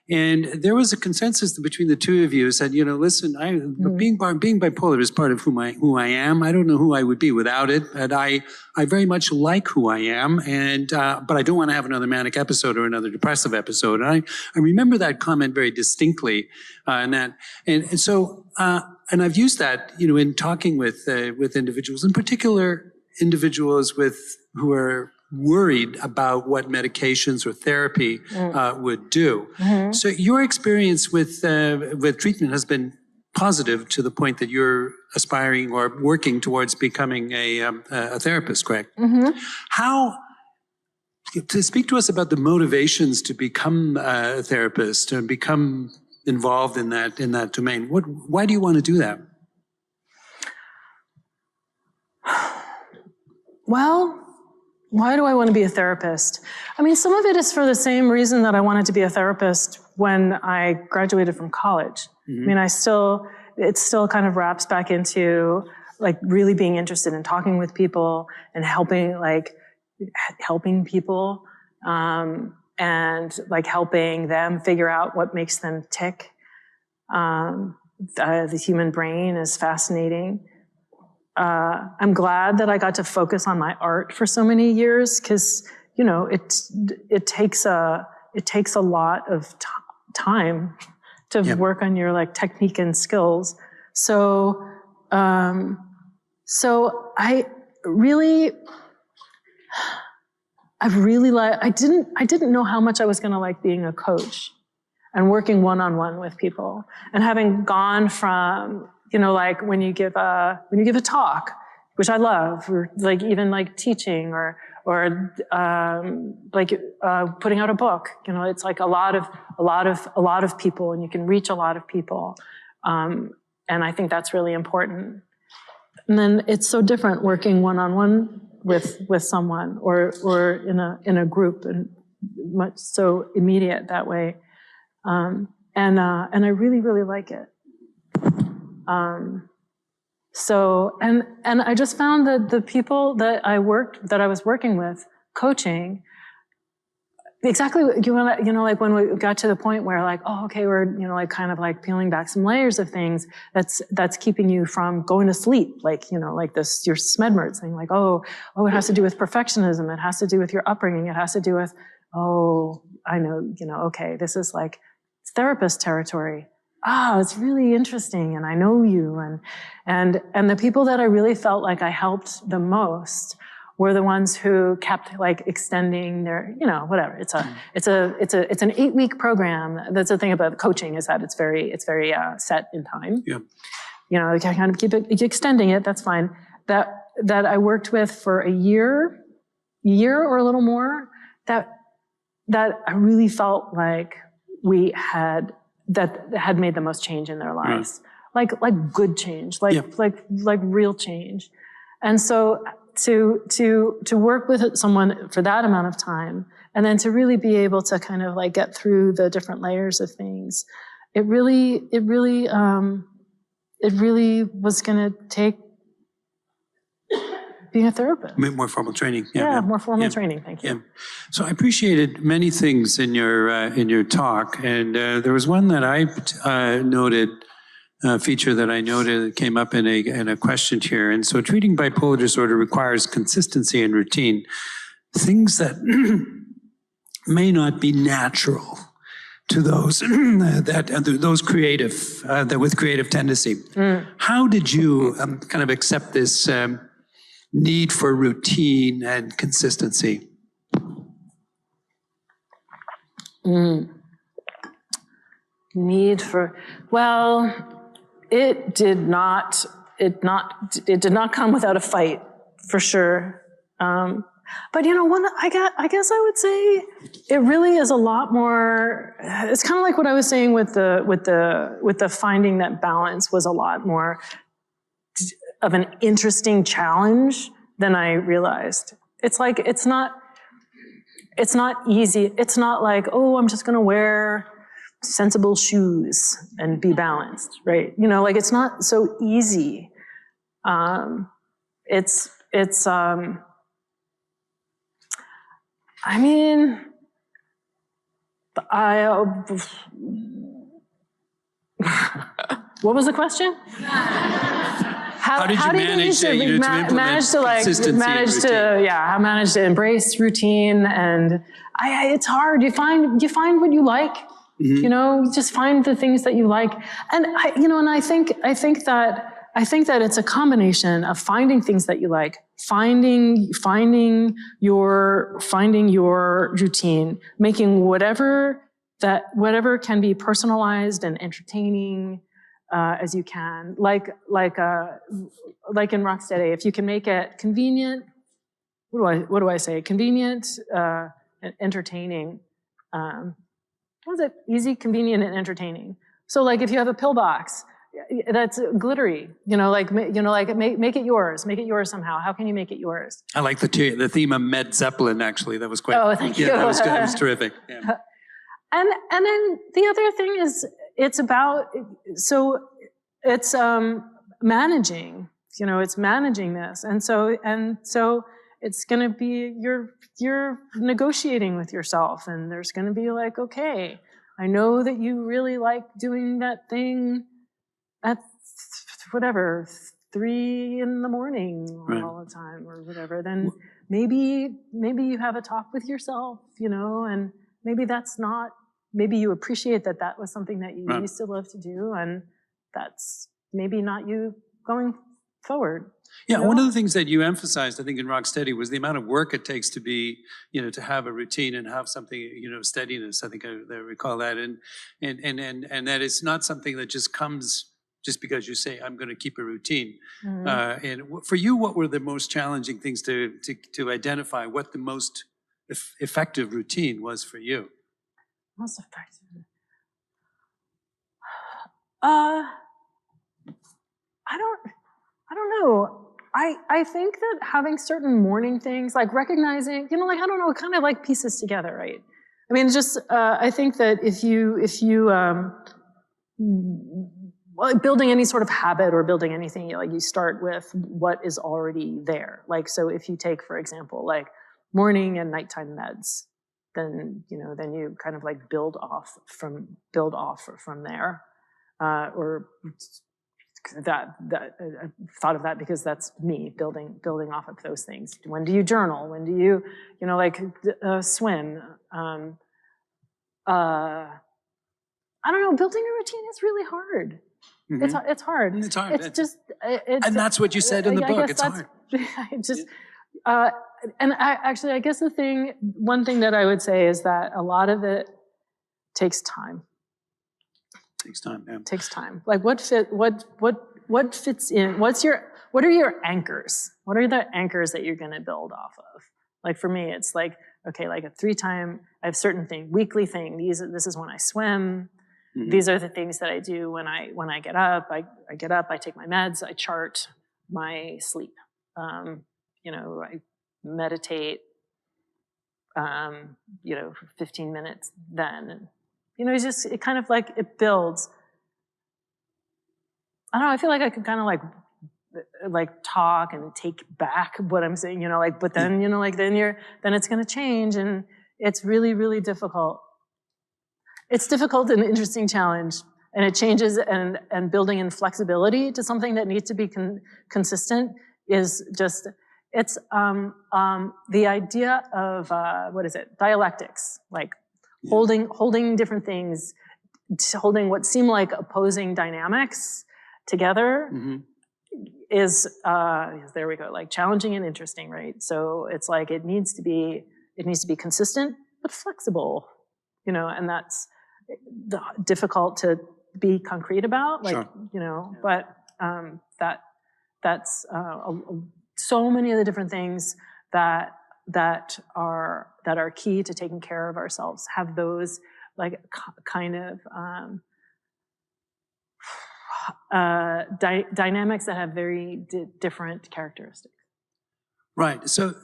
And there was a consensus between the two of you said, you know, listen, being bipolar is part of who I am. I don't know who I would be without it, but I very much like who I am, and but I don't want to have another manic episode or another depressive episode. And I remember that comment very distinctly, and so I've used that, you know, in talking with individuals, in particular individuals who are worried about what medications or therapy would do. Mm-hmm. So your experience with treatment has been positive to the point that you're aspiring or working towards becoming a therapist, correct? Mm-hmm. To speak to us about the motivations to become a therapist and become involved in that domain. Why do you want to do that? Well, why do I want to be a therapist? I mean, some of it is for the same reason that I wanted to be a therapist when I graduated from college. Mm-hmm. I mean, it still kind of wraps back into like really being interested in talking with people and helping people, and like helping them figure out what makes them tick. The human brain is fascinating. I'm glad that I got to focus on my art for so many years because, you know, it takes a lot of time to work on your like technique and skills. So I didn't know how much I was going to like being a coach and working one-on-one with people and having gone from, you know, like when you give a talk, which I love, or like even like teaching or putting out a book, you know, it's like a lot of people, and you can reach a lot of people. And I think that's really important. And then it's so different working one-on-one with someone or in a group, and much so immediate that way. And I really, really like it. And I just found that the people that I was working with, coaching, exactly, you know, like when we got to the point where like, oh, okay, we're, you know, like kind of like peeling back some layers of things that's keeping you from going to sleep. Like, you know, like this, your SMEDMERT saying like, oh, it has to do with perfectionism. It has to do with your upbringing. It has to do with, oh, I know, you know, okay, this is like therapist territory. It's really interesting, and I know you, and the people that I really felt like I helped the most were the ones who kept like extending their, you know, whatever. It's an 8-week program. That's the thing about coaching, is that it's very set in time. Yeah. You know, you can kind of keep extending it. That's fine. That I worked with for a year or a little more. That I really felt like that had made the most change in their lives, like good change, like real change. And so to work with someone for that amount of time, and then to really be able to kind of like get through the different layers of things, it really was going to take being a therapist. More formal training. Yeah, more formal training. Thank you. Yeah. So I appreciated many things in your talk, and there was one that I noted, a feature that I noted that came up in a question here. And so treating bipolar disorder requires consistency and routine, things that may not be natural to those those creative with creative tendency. How did you kind of accept this need for routine and consistency? Need for, well, it did not come without a fight, for sure. But you know, I guess I would say it really is a lot more. It's kind of like what I was saying with the finding that balance was a lot more of an interesting challenge than I realized. It's like it's not easy. It's not like, oh, I'm just going to wear sensible shoes and be balanced, right? You know, like it's not so easy. I mean, what was the question? How did you manage to embrace routine? And it's hard. You find what you like. You know, just find the things that you like. And I think that it's a combination of finding things that you like, finding your routine, making whatever can be personalized and entertaining as you can. Like in Rocksteady, if you can make it convenient, what do I say? Convenient, entertaining. What was it? Easy, convenient, and entertaining. So like if you have a pill box that's glittery, make it yours. Make it yours somehow. How can you make it yours? I like the theme of Med Zeppelin, actually. That was quite. Oh, thank you. That was good. It was terrific. Yeah. And then the other thing is it's managing. It's managing this, and so it's going to be you're negotiating with yourself, and there's going to be like, okay, I know that you really like doing that thing at whatever 3 a.m. right. all the time or whatever. Then maybe you have a talk with yourself, and maybe that's not. Maybe you appreciate that was something that you used to love to do, and that's maybe not you going forward. Yeah, one of the things that you emphasized, I think, in Rocksteady was the amount of work it takes to be, to have a routine and have something, steadiness. I think I recall that, and that it's not something that just comes just because you say, I'm going to keep a routine. And for you, what were the most challenging things to identify what the most effective routine was for you? Most effective. I don't know. I think that having certain morning things, like recognizing, I don't know, kind of like pieces together, right? I mean, just, I think that if you building any sort of habit or building anything, you start with what is already there. Like, so if you take, for example, like morning and nighttime meds, then you kind of like build off from there, or that I thought of that because that's me building off of those things. When do you journal? When do you swim? I don't know. Building a routine is really hard. It's hard. It's hard. It's just. And that's what you said in the book. It's hard. I guess one thing that I would say is that a lot of it takes time. Takes time, yeah. Takes time. Like what fits in? What are your anchors? What are the anchors that you're going to build off of? Like for me, it's like, okay, like a 3-time, I have certain thing, weekly thing. This is when I swim. These are the things that I do when I get up. I get up, I take my meds, I chart my sleep. I meditate, 15 minutes then. And, it kind of like, it builds. I don't know, I feel like I could kind of like like talk and take back what I'm saying, like, but then, like, then it's going to change, and it's really, really difficult. It's difficult and an interesting challenge, and it changes, and building in flexibility to something that needs to be consistent is just, it's the idea of, dialectics, like holding different things, holding what seem like opposing dynamics together. Mm-hmm. Is there we go, like challenging and interesting, right? So it's like it needs to be consistent but flexible, and that's difficult to be concrete about, like, sure. But that's so many of the different things that are key to taking care of ourselves have those like kind of dynamics that have very different characteristics. Right. So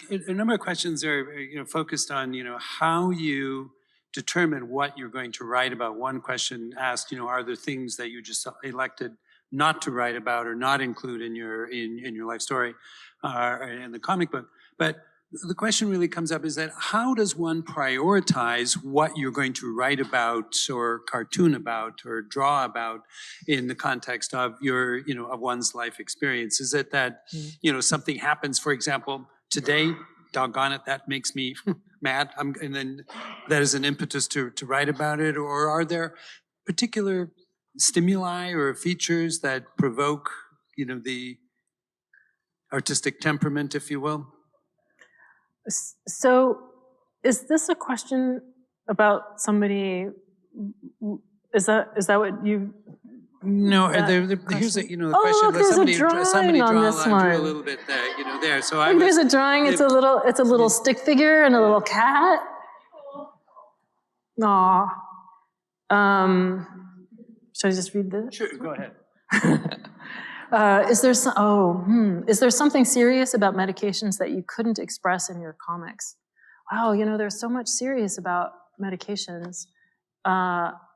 a number of questions are focused on how you determine what you're going to write about. One question asked, are there things that you just elected not to write about or not include in your life story in the comic book? But the question really comes up is that how does one prioritize what you're going to write about or cartoon about or draw about in the context of your, of one's life experience? Is it that, something happens, for example, today, doggone it, that makes me mad, and then that is an impetus to write about it? Or are there particular stimuli or features that provoke, the artistic temperament, if you will? So is this a question about somebody, is that what you... No, here's the question. Look, there's a drawing on this one. Drew a little bit there, there. So there's a drawing, it's a little stick figure and a little cat. Aw. Should I just read this? Sure, go ahead. Is there something serious about medications that you couldn't express in your comics? Wow, there's so much serious about medications.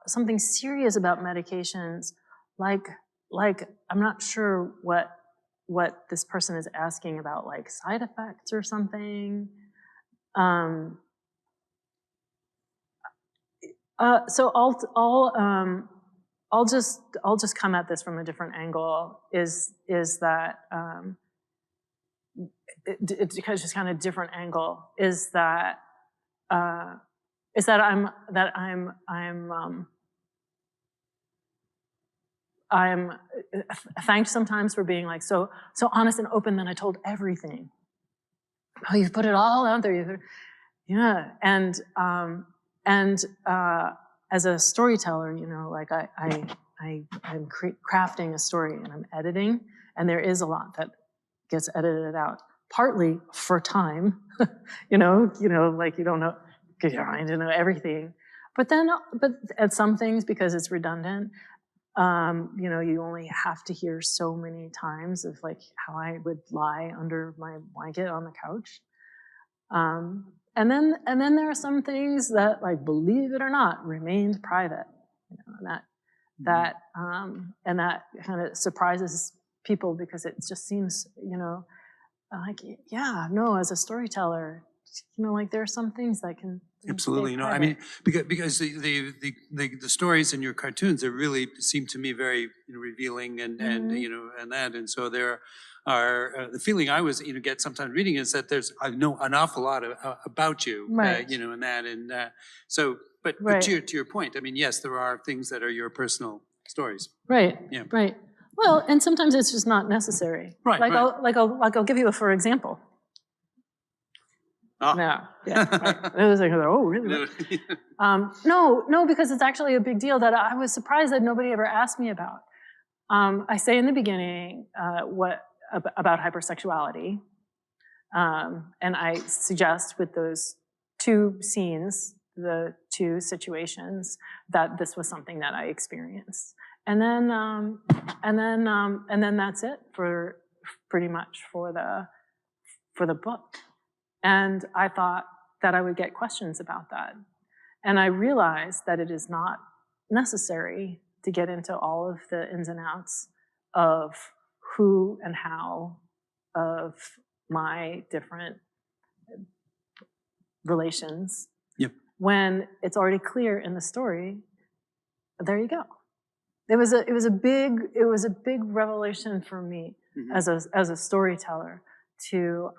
Something serious about medications, like I'm not sure what this person is asking about, like side effects or something. So I'll just come at this from a different angle. Is that it's just kind of different angle? Is that I'm thanked sometimes for being like so honest and open that I told everything. Oh, you've put it all out there. Yeah, and as a storyteller, like I'm crafting a story and I'm editing, and there is a lot that gets edited out, partly for time, like you don't know, because you're trying to know everything, but at some things, because it's redundant, you only have to hear so many times of like how I would lie under my blanket on the couch. And then there are some things that, like, believe it or not, remained private, and that kind of surprises people, because it just seems, like, yeah, no, as a storyteller, like there are some things that can absolutely. I mean, because the stories in your cartoons, they really seem to me very revealing and and so there are the feeling I was get sometimes reading is that there's an awful lot about you, right. So but to your point, I mean, yes, there are things that are your personal stories, right? Yeah, right. Well, and sometimes it's just not necessary, right? Like right. I'll give you a for example. Oh. No, yeah, right. It was like, oh, really? No, because it's actually a big deal that I was surprised that nobody ever asked me about. I say in the beginning about hypersexuality, and I suggest with those two scenes, the two situations, that this was something that I experienced, and then that's it for pretty much for the book. And I thought that I would get questions about that. And I realized that it is not necessary to get into all of the ins and outs of who and how of my different relations. Yep. When it's already clear in the story, there you go. It was a big revelation for me as a storyteller to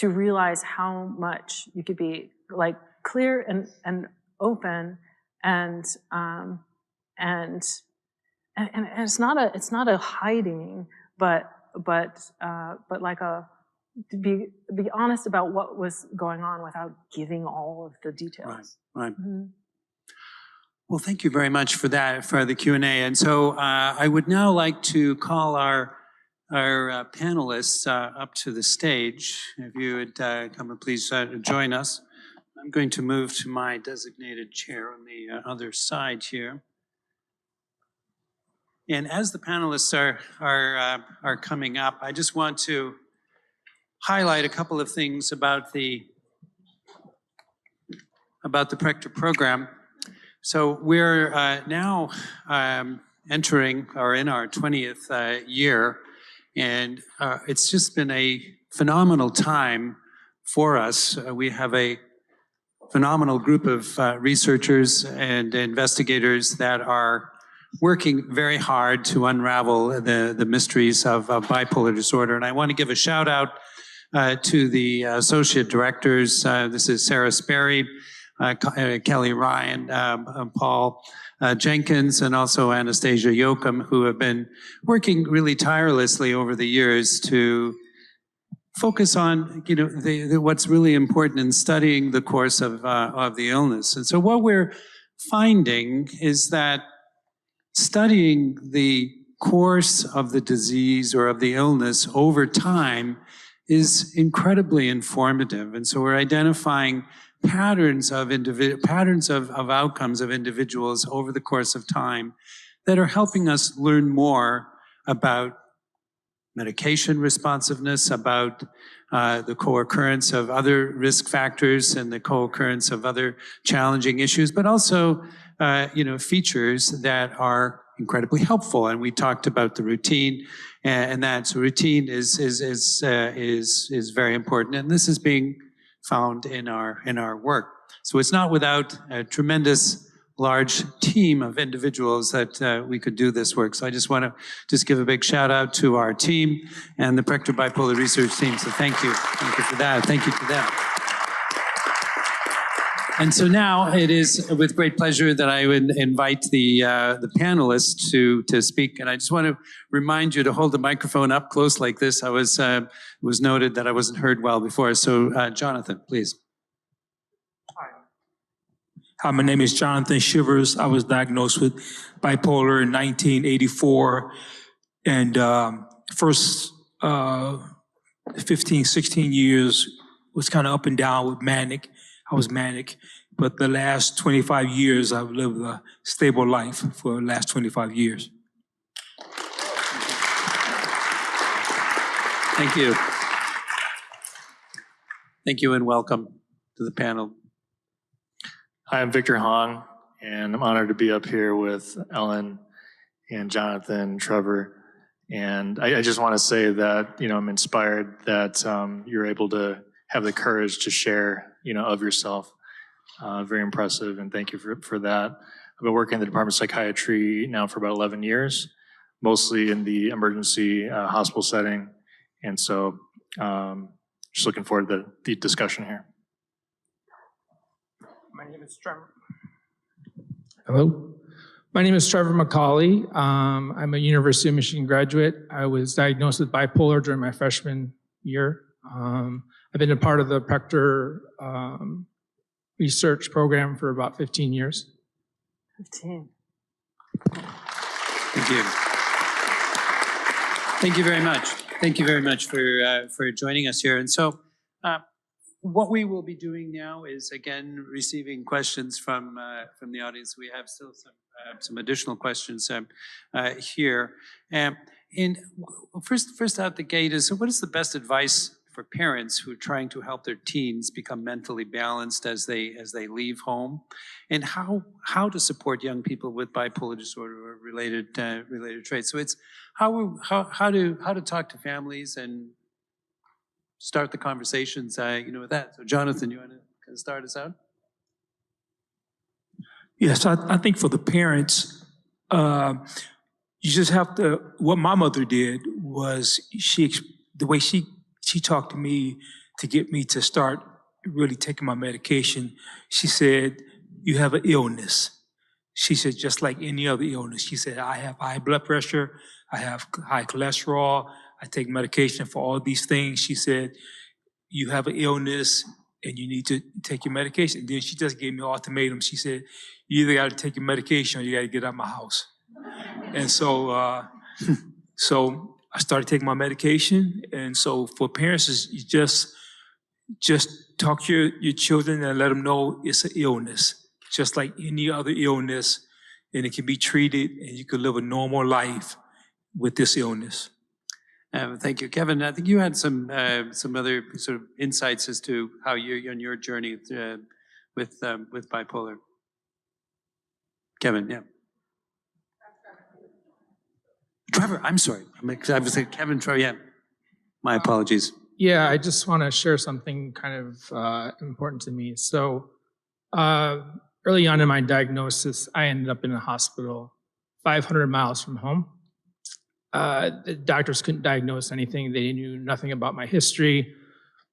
realize how much you could be like clear and open and it's not a hiding, but like to be honest about what was going on without giving all of the details. Right. Well, thank you very much for that, for the Q&A. And so I would now like to call our panelists up to the stage. If you would come and please join us. I'm going to move to my designated chair on the other side here. And as the panelists are coming up, I just want to highlight a couple of things about the Prechter program. So we're now entering or in our 20th year, and it's just been a phenomenal time for us. We have a phenomenal group of researchers and investigators that are working very hard to unravel the mysteries of bipolar disorder. And I want to give a shout out to the associate directors. This is Sarah Sperry, Kelly Ryan, Paul Jenkins, and also Anastasia Yoakum, who have been working really tirelessly over the years to focus on, what's really important in studying the course of the illness. And so what we're finding is that studying the course of the disease or of the illness over time is incredibly informative. And so we're identifying patterns of outcomes of individuals over the course of time that are helping us learn more about medication responsiveness, about the co-occurrence of other risk factors and the co-occurrence of other challenging issues, but also features that are incredibly helpful. And we talked about the routine, and that routine is very important. And this is being found in our work. So it's not without a tremendous large team of individuals that we could do this work. So I just want to give a big shout out to our team and the Prechter Bipolar Research team. So thank you for that. Thank you to them. And so now it is with great pleasure that I would invite the panelists to speak. And I just want to remind you to hold the microphone up close like this. I was noted that I wasn't heard well before. So Jonathan, please. Hi, my name is Jonathan Shivers. I was diagnosed with bipolar in 1984. And first 15, 16 years was kind of up and down with manic. I was manic. But the last 25 years, I've lived a stable life for the last 25 years. Thank you. Thank you and welcome to the panel. Hi, I'm Victor Hong, and I'm honored to be up here with Ellen and Jonathan and Trevor. And I just want to say that, I'm inspired that you're able to have the courage to share, of yourself. Very impressive, and thank you for that. I've been working in the Department of Psychiatry now for about 11 years, mostly in the emergency hospital setting. And so just looking forward to the discussion here. My name is Trevor. Hello. My name is Trevor McCauley. I'm a University of Michigan graduate. I was diagnosed with bipolar during my freshman year. I've been a part of the Prechter Research Program for about 15 years. 15. Thank you. Thank you very much. Thank you very much for joining us here. And so what we will be doing now is, again, receiving questions from the audience. We have still some additional questions here. And first out the gate is, what is the best advice for parents who are trying to help their teens become mentally balanced as they leave home, and how to support young people with bipolar disorder or related traits. So it's how to talk to families and start the conversations, with that. So Jonathan, you want to start us out? Yes, I think for the parents, you just have to, what my mother did was the way she talked to me to get me to start really taking my medication, she said, you have an illness. She said, just like any other illness. She said, I have high blood pressure, I have high cholesterol, I take medication for all these things. She said, you have an illness and you need to take your medication. And then she just gave me an ultimatum. She said, you either got to take your medication or you got to get out of my house. And so, so I started taking my medication. And so for parents, is you just talk to your children and let them know it's an illness, just like any other illness, and it can be treated, and you can live a normal life with this illness. Thank you, Kevin. I think you had some other sort of insights as to how you're on your journey with bipolar. Kevin, yeah. Trevor, I'm sorry. I was like Kevin, Trevor, yeah. My apologies. Yeah, I just want to share something kind of important to me. So early on in my diagnosis, I ended up in a hospital 500 miles from home. The doctors couldn't diagnose anything. They knew nothing about my history,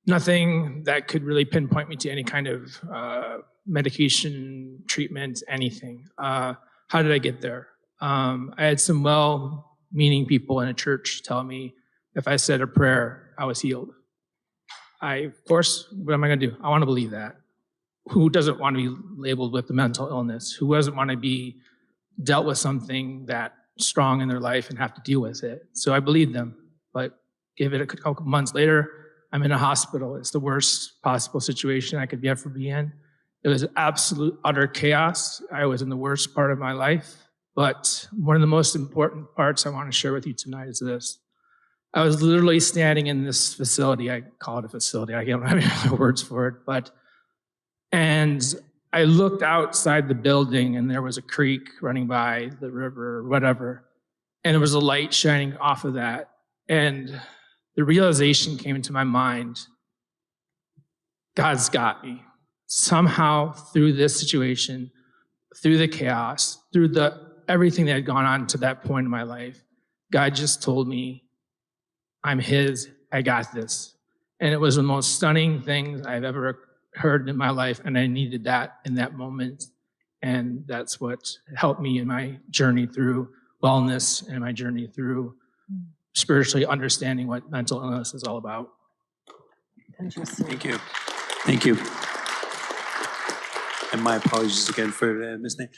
nothing that could really pinpoint me to any kind of medication, treatment, anything. How did I get there? I had some well-meaning people in a church tell me if I said a prayer, I was healed. Of course, what am I going to do? I want to believe that. Who doesn't want to be labeled with a mental illness? Who doesn't want to be dealt with something that strong in their life and have to deal with it? So I believed them, but give it a couple months later, I'm in a hospital. It's the worst possible situation I could ever be in. It was absolute, utter chaos. I was in the worst part of my life. But one of the most important parts I want to share with you tonight is this. I was literally standing in this facility. I call it a facility. I don't have any other words for it. And I looked outside the building, and there was a creek running by, the river, whatever. And there was a light shining off of that. And the realization came into my mind, God's got me. Somehow through this situation, through the chaos, through everything that had gone on to that point in my life, God just told me, I'm His, I got this. And it was the most stunning thing I've ever heard in my life, and I needed that in that moment. And that's what helped me in my journey through wellness and my journey through spiritually understanding what mental illness is all about. Interesting. Thank you. Thank you. And my apologies again for missing.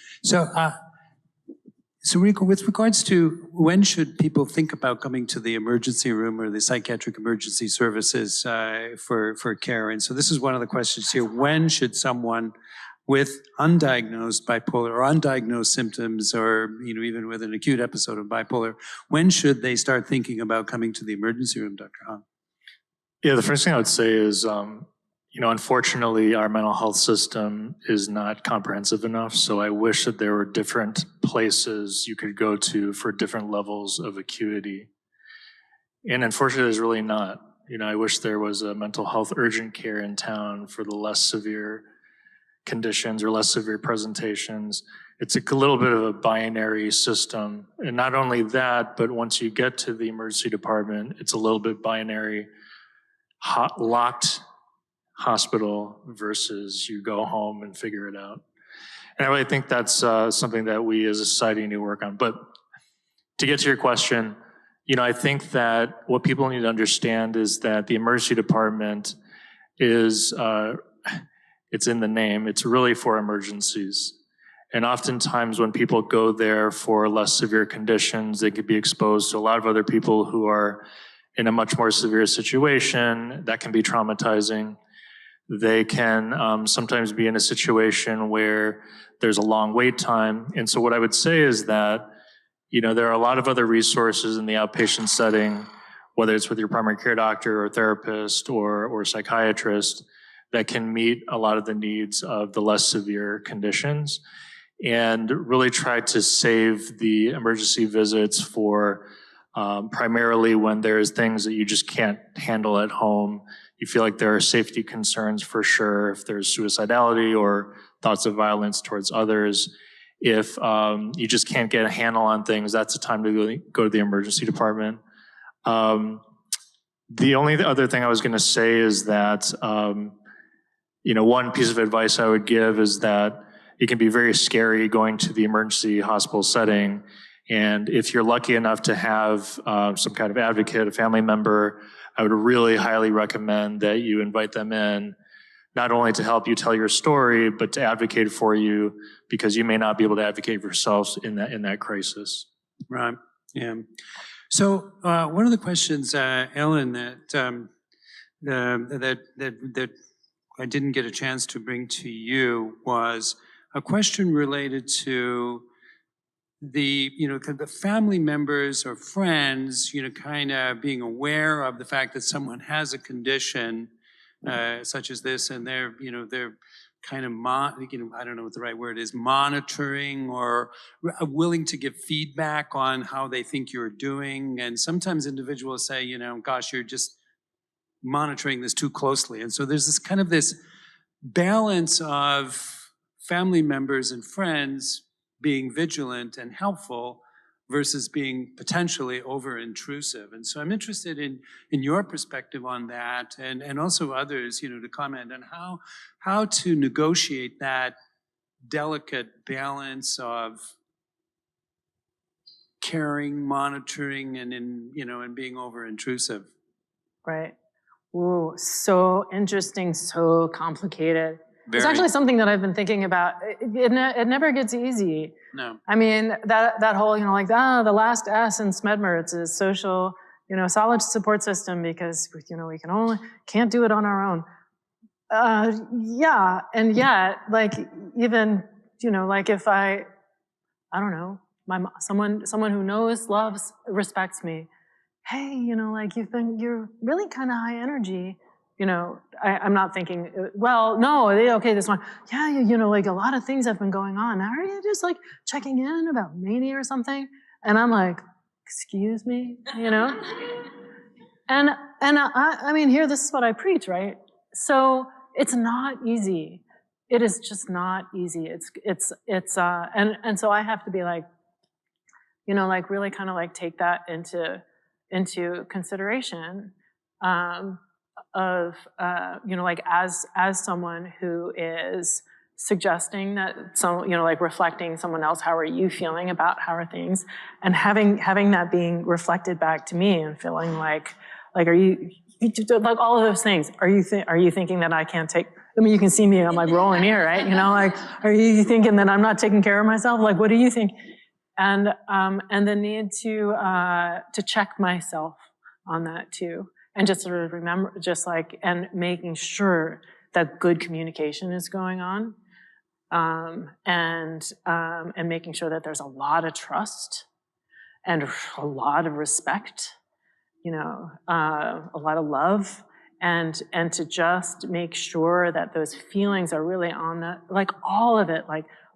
So Rico, with regards to when should people think about coming to the emergency room or the psychiatric emergency services for care? And so this is one of the questions here. When should someone with undiagnosed bipolar or undiagnosed symptoms, or even with an acute episode of bipolar, when should they start thinking about coming to the emergency room, Dr. Hong? Yeah, the first thing I would say is, unfortunately, our mental health system is not comprehensive enough. So I wish that there were different places you could go to for different levels of acuity. And unfortunately, there's really not. I wish there was a mental health urgent care in town for the less severe conditions or less severe presentations. It's a little bit of a binary system. And not only that, but once you get to the emergency department, it's a little bit binary, locked hospital versus you go home and figure it out. And I really think that's something that we as a society need to work on. But to get to your question, I think that what people need to understand is that the emergency department is, it's in the name, it's really for emergencies. And oftentimes when people go there for less severe conditions, they could be exposed to a lot of other people who are in a much more severe situation that can be traumatizing. They can sometimes be in a situation where there's a long wait time. And so what I would say is that, there are a lot of other resources in the outpatient setting whether it's with your primary care doctor or therapist or psychiatrist, that can meet a lot of the needs of the less severe conditions, and really try to save the emergency visits for primarily when there's things that you just can't handle at home. You feel like there are safety concerns for sure, if there's suicidality or thoughts of violence towards others. If you just can't get a handle on things, that's the time to go to the emergency department. The only other thing I was going to say is that, one piece of advice I would give is that it can be very scary going to the emergency hospital setting. And if you're lucky enough to have some kind of advocate, a family member, I would really highly recommend that you invite them in, not only to help you tell your story, but to advocate for you, because you may not be able to advocate for yourselves in that crisis. Right. Yeah. So one of the questions, Ellen, that I didn't get a chance to bring to you was a question related to the family members or friends, kind of being aware of the fact that someone has a condition such as this, and they're kind of I don't know what the right word is, monitoring or willing to give feedback on how they think you're doing. And sometimes individuals say, gosh, you're just monitoring this too closely. And so there's this balance of family members and friends being vigilant and helpful versus being potentially over-intrusive. And so I'm interested in your perspective on that, and also others, to comment on how to negotiate that delicate balance of caring, monitoring, and being over-intrusive. Right. Ooh, so interesting, so complicated. Very. It's actually something that I've been thinking about. It never gets easy. No. I mean, that whole, the last S in SMEDMERTS is social, solid support system, because, we can't do it on our own. Yeah, and yet, even, if I don't know, someone who knows, loves, respects me, hey, you're really kind of high energy. I'm not thinking, well, no, okay, this one, yeah, a lot of things have been going on. Are you just checking in about Mania or something? And I'm like, excuse me, And I mean, here, this is what I preach, right? So it's not easy. It is just not easy. And so I have to be really kind of take that into consideration. As someone who is suggesting that reflecting someone else, how are you feeling about how are things, and having that being reflected back to me and feeling are you all of those things. Are you thinking that I can't take? I mean, you can see me. I'm rolling here, right? Are you thinking that I'm not taking care of myself? What do you think? And the need to check myself on that too. And just sort of remember, and making sure that good communication is going on, and making sure that there's a lot of trust and a lot of respect, a lot of love, and to just make sure that those feelings are really on the, all of it,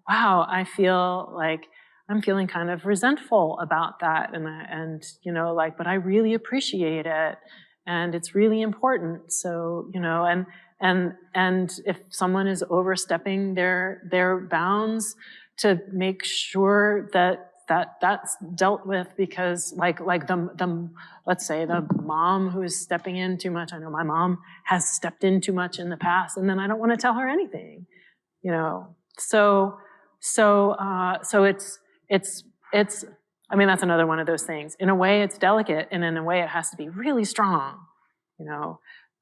wow, I feel I'm feeling kind of resentful about that, and but I really appreciate it. And it's really important. So, and if someone is overstepping their bounds, to make sure that's dealt with, because let's say the mom who is stepping in too much. I know my mom has stepped in too much in the past, and then I don't want to tell her anything, So it's. I mean, that's another one of those things. In a way, it's delicate, and in a way, it has to be really strong,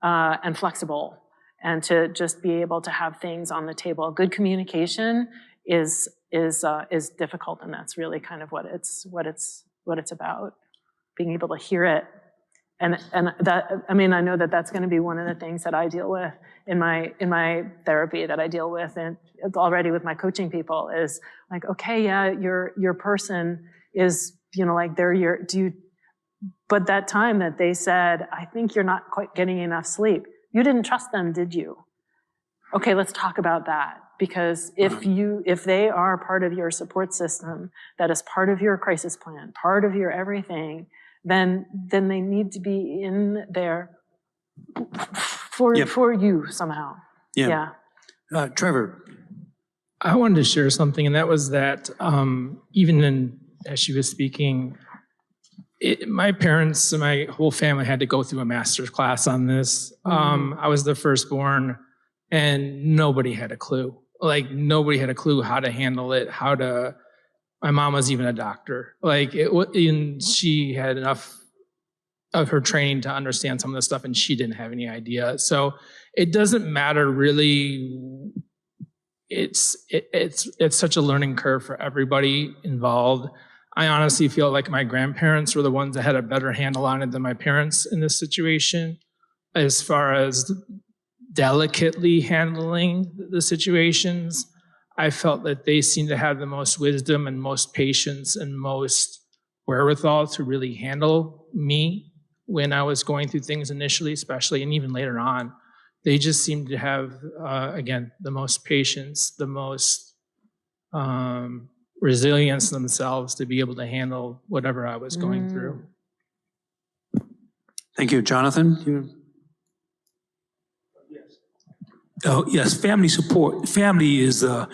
and flexible, and to just be able to have things on the table. Good communication is difficult, and that's really kind of what it's about. Being able to hear it, and that, I mean, I know that that's going to be one of the things that I deal with in my therapy, that I deal with, and already with my coaching people, is okay, yeah, your person is, But that time that they said, I think you're not quite getting enough sleep, you didn't trust them, did you? Okay, let's talk about that. Because if they are part of your support system, that is part of your crisis plan, part of your everything, then they need to be in there for you somehow. Yeah. Trevor. I wanted to share something, and that was that as she was speaking, my parents and my whole family had to go through a master's class on this. I was the firstborn, and nobody had a clue. Like, nobody had a clue how to handle it, my mom was even a doctor. And she had enough of her training to understand some of this stuff, and she didn't have any idea. So it doesn't matter really. It's such a learning curve for everybody involved. I honestly feel like my grandparents were the ones that had a better handle on it than my parents in this situation, as far as delicately handling the situations. I felt that they seemed to have the most wisdom and most patience and most wherewithal to really handle me when I was going through things initially, especially, and even later on. They just seemed to have, again, the most patience, the most resilience themselves to be able to handle whatever I was going through. Thank you. Jonathan? Oh, yes, family support. Family is the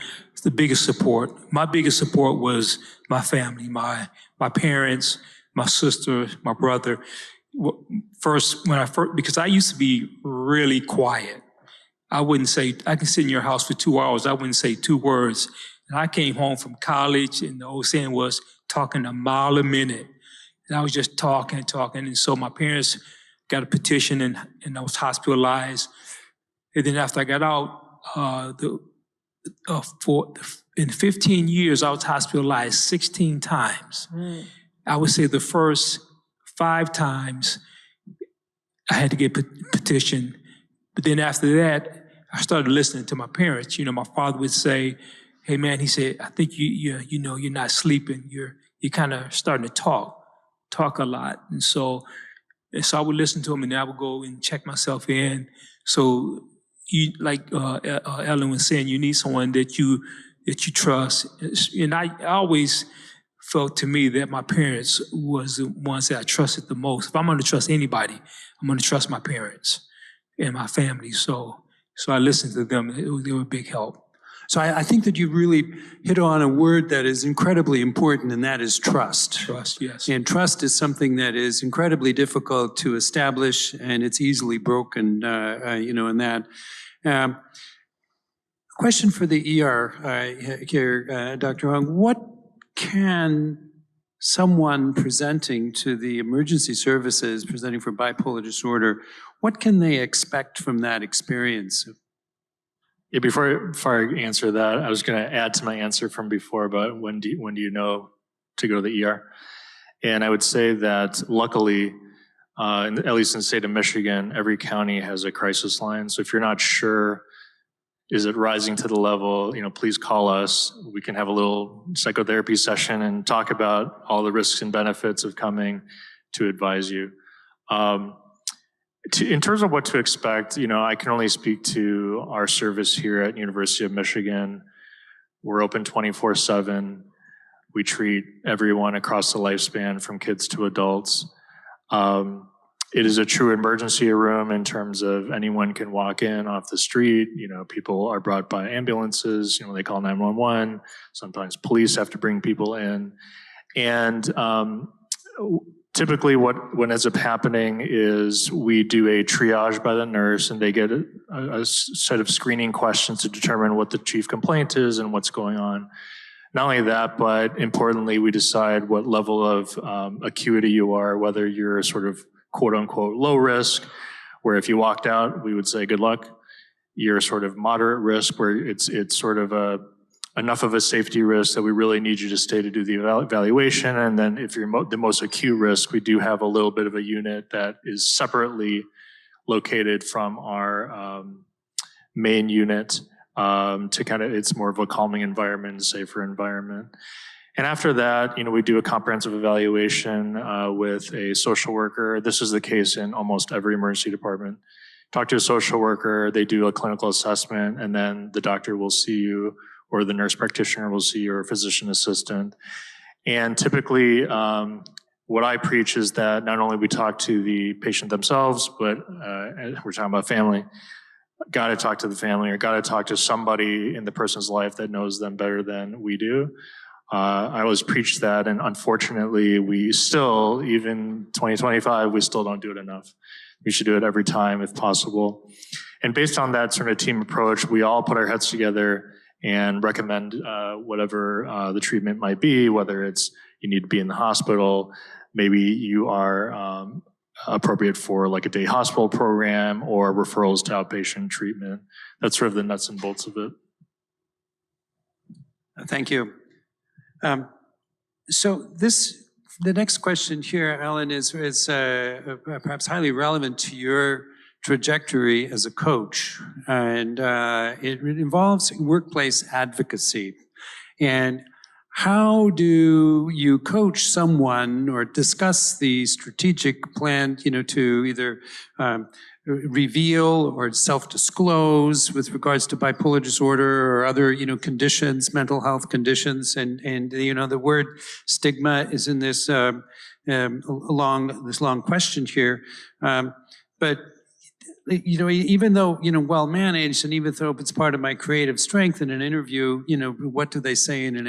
biggest support. My biggest support was my family, my parents, my sister, my brother. Because I used to be really quiet. I wouldn't say, I can sit in your house for 2 hours, I wouldn't say 2 words. And I came home from college, and the old saying was talking a mile a minute. And I was just talking. And so my parents got a petition, and I was hospitalized. And then after I got out, in 15 years, I was hospitalized 16 times. I would say the first 5 times I had to get petition. But then after that, I started listening to my parents. You know, my father would say, hey man, he said, I think you're not sleeping. You're kind of starting to talk a lot. And so I would listen to him, and then I would go and check myself in. So you, like Ellen was saying, you need someone that you trust. And I always felt to me that my parents was the ones that I trusted the most. If I'm going to trust anybody, I'm going to trust my parents and my family. So I listened to them. They were a big help. So I think that you really hit on a word that is incredibly important, and that is trust. Trust, yes. And trust is something that is incredibly difficult to establish, and it's easily broken, in that. Question for the ER here, Dr. Hung. What can someone presenting to the emergency services, presenting for bipolar disorder, what can they expect from that experience? Yeah, before I answer that, I was going to add to my answer from before about when do you know to go to the ER? And I would say that luckily, at least in the state of Michigan, every county has a crisis line. So if you're not sure, is it rising to the level, please call us. We can have a little psychotherapy session and talk about all the risks and benefits of coming to advise you. In terms of what to expect, I can only speak to our service here at University of Michigan. We're open 24/7. We treat everyone across the lifespan, from kids to adults. It is a true emergency room in terms of anyone can walk in off the street. People are brought by ambulances. They call 911. Sometimes police have to bring people in. And typically what ends up happening is we do a triage by the nurse, and they get a set of screening questions to determine what the chief complaint is and what's going on. Not only that, but importantly, we decide what level of acuity you are, whether you're sort of quote unquote low risk, where if you walked out, we would say good luck. You're sort of moderate risk, where it's sort of enough of a safety risk that we really need you to stay to do the evaluation. And then if you're the most acute risk, we do have a little bit of a unit that is separately located from our main unit to it's more of a calming environment, a safer environment. And after that, we do a comprehensive evaluation with a social worker. This is the case in almost every emergency department. Talk to a social worker, they do a clinical assessment, and then the doctor will see you, or the nurse practitioner will see your physician assistant. And typically, what I preach is that not only we talk to the patient themselves, but we're talking about family. Got to talk to the family, or got to talk to somebody in the person's life that knows them better than we do. I always preach that, and unfortunately, we still, even 2025, we still don't do it enough. We should do it every time if possible. And based on that sort of team approach, we all put our heads together and recommend whatever the treatment might be, whether it's you need to be in the hospital, maybe you are appropriate for like a day hospital program, or referrals to outpatient treatment. That's sort of the nuts and bolts of it. Thank you. So the next question here, Ellen, is perhaps highly relevant to your trajectory as a coach, and it involves workplace advocacy. And how do you coach someone or discuss the strategic plan, to either reveal or self-disclose with regards to bipolar disorder or other, conditions, mental health conditions, and the word stigma is in this long question here, but even though, well managed, and even though it's part of my creative strength in an interview, what do they say in an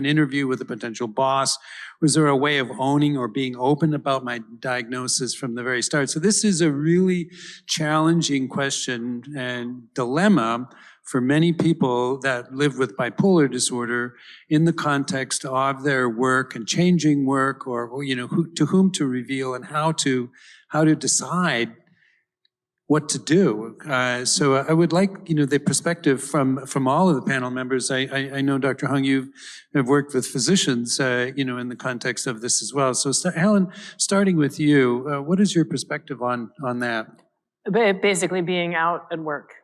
interview with a potential boss? Was there a way of owning or being open about my diagnosis from the very start? So this is a really challenging question and dilemma for many people that live with bipolar disorder in the context of their work and changing work, or to whom to reveal and how to decide what to do. So I would like, the perspective from all of the panel members. I know, Dr. Hung, you have worked with physicians, in the context of this as well. So Helen, starting with you, what is your perspective on that? Basically being out at work.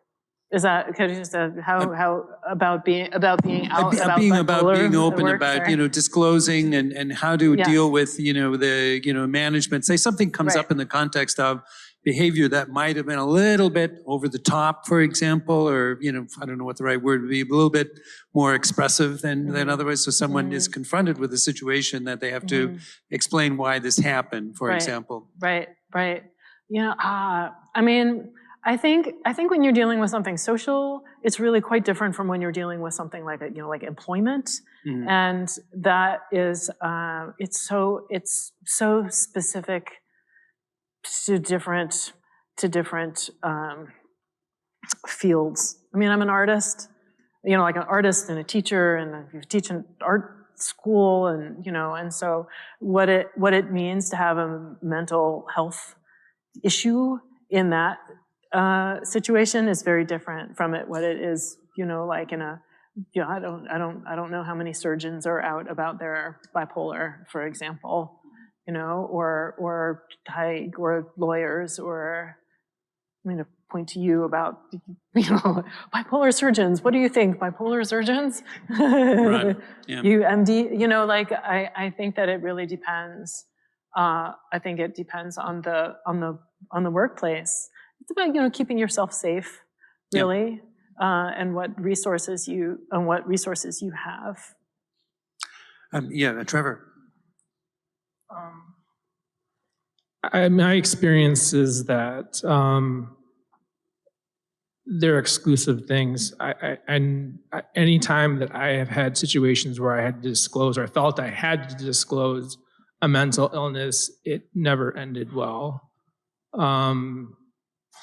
Is that, could you just, how about being out, about being open, work, about, disclosing and how to deal with, the, management. Say something comes up in the context of behavior that might have been a little bit over the top, for example, or, I don't know what the right word would be, a little bit more expressive than otherwise. So someone is confronted with a situation that they have to explain why this happened, for example. Right. I think when you're dealing with something social, it's really quite different from when you're dealing with something like like employment, and that is it's so specific to different fields. I'm an artist, like an artist and a teacher, and you teach in art school, and and so what it means to have a mental health issue in that situation is very different from what it is, like in a, I don't know how many surgeons are out about their bipolar, for example, or lawyers, or I'm going to point to you about, bipolar surgeons. What do you think, bipolar surgeons? Right. Yeah. You MD, I think that it really depends. I think it depends on the workplace. It's about, keeping yourself safe, really, and what resources you have. Trevor. My experience is that they're exclusive things. Any time that I have had situations where I had to disclose, or I felt I had to disclose a mental illness, it never ended well.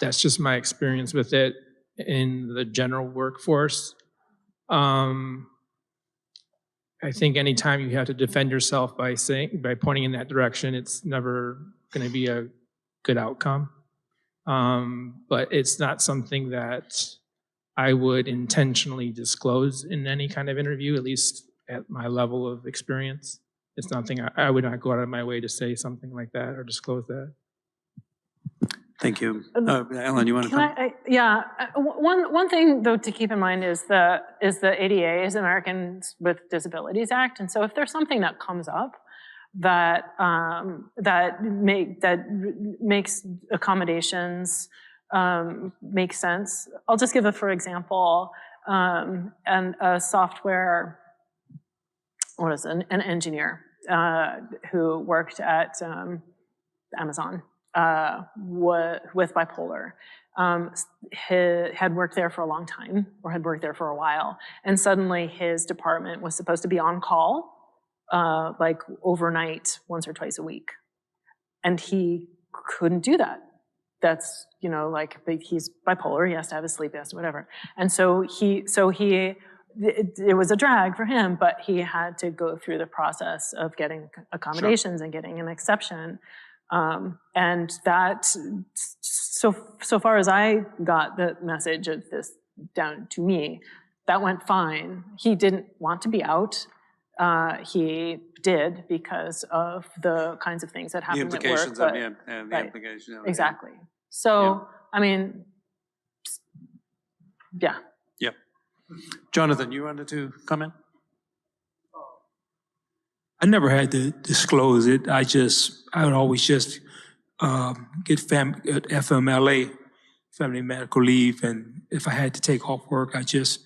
That's just my experience with it in the general workforce. I think anytime you have to defend yourself by pointing in that direction, it's never going to be a good outcome. But it's not something that I would intentionally disclose in any kind of interview, at least at my level of experience. It's nothing I would not go out of my way to say something like that or disclose that. Thank you. Ellen, you want to Can come? yeah. One thing though to keep in mind is the ADA, is Americans with Disabilities Act, and so if there's something that comes up that makes accommodations make sense, I'll just give for example, and a software, what is it, an engineer who worked at Amazon. With bipolar, had worked there for a long time, or had worked there for a while, and suddenly his department was supposed to be on call, like overnight, once or twice a week, and he couldn't do that. That's, you know, like, he's bipolar, he has to have his sleep, he has to whatever, and so it was a drag for him, but he had to go through the process of getting accommodations and getting an exception. And that, so far as I got the message of this down to me, that went fine. He didn't want to be out. He did because of the kinds of things that happened at work. The implications of exactly. So, I mean, yeah. Yep. Jonathan, you wanted to comment? I never had to disclose it. I would always just get FMLA, family medical leave, and if I had to take off work, I just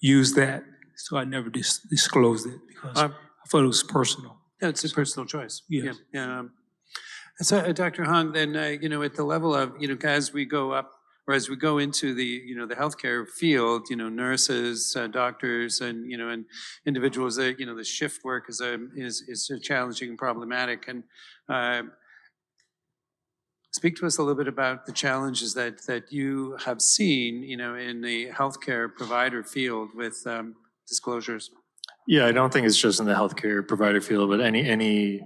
used that. So I never disclosed it because I thought it was personal. Yeah, it's a personal choice. Yes. Yeah. So, Dr. Hong, then, you know, at the level of, you know, as we go up, or as we go into the, you know, the healthcare field, you know, nurses, doctors, and, you know, and individuals that, you know, the shift work is challenging and problematic. And speak to us a little bit about the challenges that you have seen, you know, in the healthcare provider field with disclosures. Yeah, I don't think it's just in the healthcare provider field, but any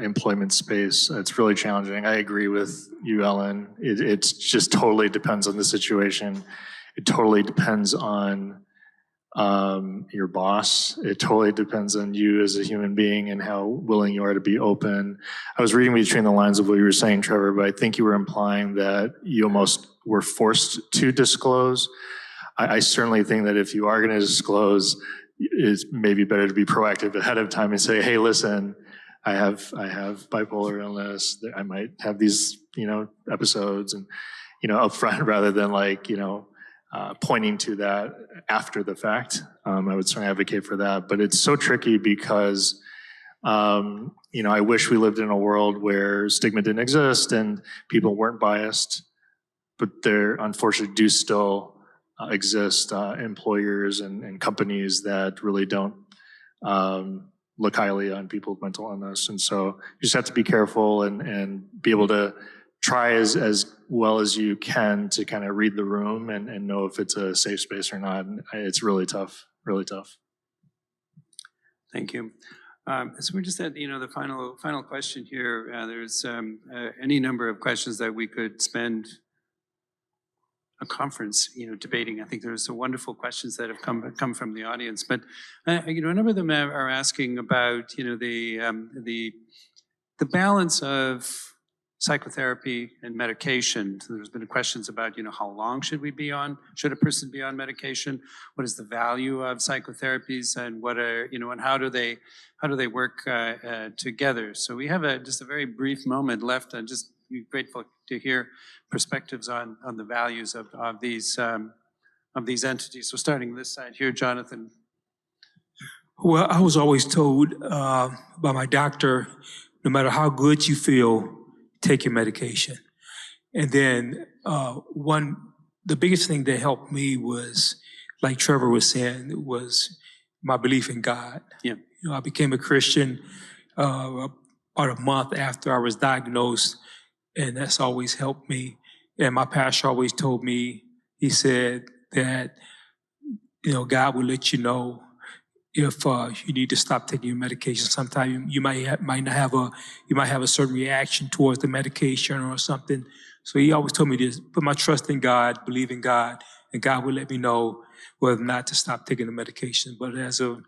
employment space. It's really challenging. I agree with you, Ellen. It just totally depends on the situation. It totally depends on your boss. It totally depends on you as a human being and how willing you are to be open. I was reading between the lines of what you were saying, Trevor, but I think you were implying that you almost were forced to disclose. I certainly think that if you are going to disclose, it's maybe better to be proactive ahead of time and say, hey, listen, I have bipolar illness. I might have these, you know, episodes, and, you know, upfront rather than like, you know, pointing to that after the fact. I would certainly advocate for that, but it's so tricky because, you know, I wish we lived in a world where stigma didn't exist and people weren't biased, but there unfortunately do still exist employers and companies that really don't look highly on people with mental illness. And so you just have to be careful and be able to try as well as you can to kind of read the room and know if it's a safe space or not. And it's really tough, really tough. Thank you. So we're just at, you know, the final question here. There's any number of questions that we could spend a conference, you know, debating. I think there's some wonderful questions that have come from the audience, but you know, a number of them are asking about, you know, the balance of psychotherapy and medication. So there's been questions about, you know, how long should a person be on medication? What is the value of psychotherapies, and what are, you know, and how do they work together? So we have just a very brief moment left. I'm just grateful to hear perspectives on the values of these entities. So starting this side here, Jonathan. Well, I was always told by my doctor, no matter how good you feel, take your medication. And then the biggest thing that helped me was, like Trevor was saying, was my belief in God. Yeah. You know, I became a Christian about a month after I was diagnosed, and that's always helped me. And my pastor always told me, he said that, you know, God will let you know if you need to stop taking your medication. Sometimes you might have a certain reaction towards the medication or something. So he always told me to put my trust in God, believe in God, and God will let me know whether or not to stop taking the medication. But as of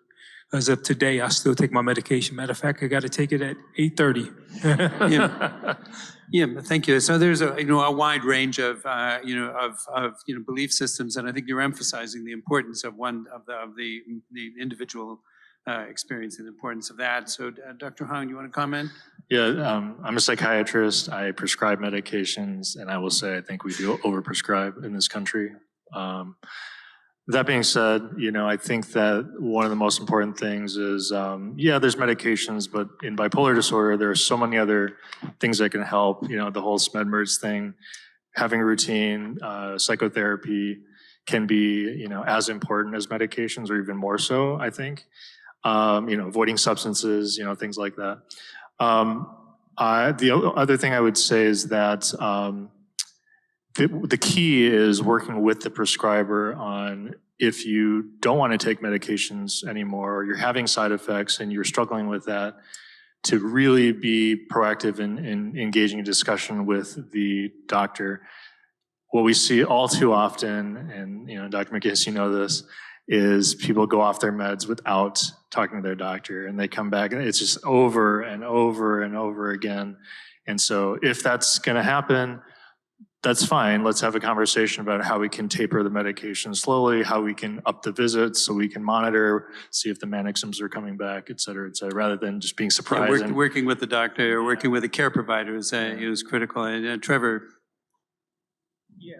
as of today, I still take my medication. Matter of fact, I got to take it at 8:30. Yeah. Yeah, thank you. So there's a wide range of belief systems, and I think you're emphasizing the importance of the individual experience and the importance of that. So, Dr. Hong, you want to comment? Yeah, I'm a psychiatrist. I prescribe medications, and I will say I think we do overprescribe in this country. That being said, I think that one of the most important things is, there's medications, but in bipolar disorder, there are so many other things that can help. The whole SMED-MERS thing, having a routine, psychotherapy can be, as important as medications, or even more so, I think. Avoiding substances, things like that. The other thing I would say is that the key is working with the prescriber on if you don't want to take medications anymore, or you're having side effects and you're struggling with that, to really be proactive in engaging in discussion with the doctor. What we see all too often, and Dr. McGinnis, you know this, is people go off their meds without talking to their doctor, and they come back and it's just over and over and over again. And so if that's going to happen, that's fine. Let's have a conversation about how we can taper the medication slowly, how we can up the visits so we can monitor, see if the manic symptoms are coming back, et cetera, rather than just being surprised. Yeah, working with the doctor or working with a care provider is critical. Trevor? Yeah,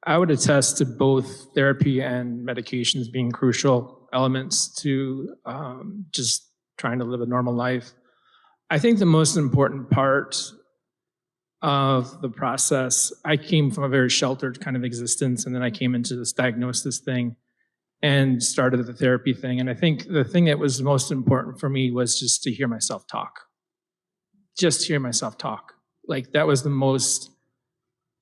I would attest to both therapy and medications being crucial elements to just trying to live a normal life. I think the most important part of the process, I came from a very sheltered kind of existence, and then I came into this diagnosis thing and started the therapy thing. And I think the thing that was most important for me was just to hear myself talk. Just hear myself talk. Like, that was the most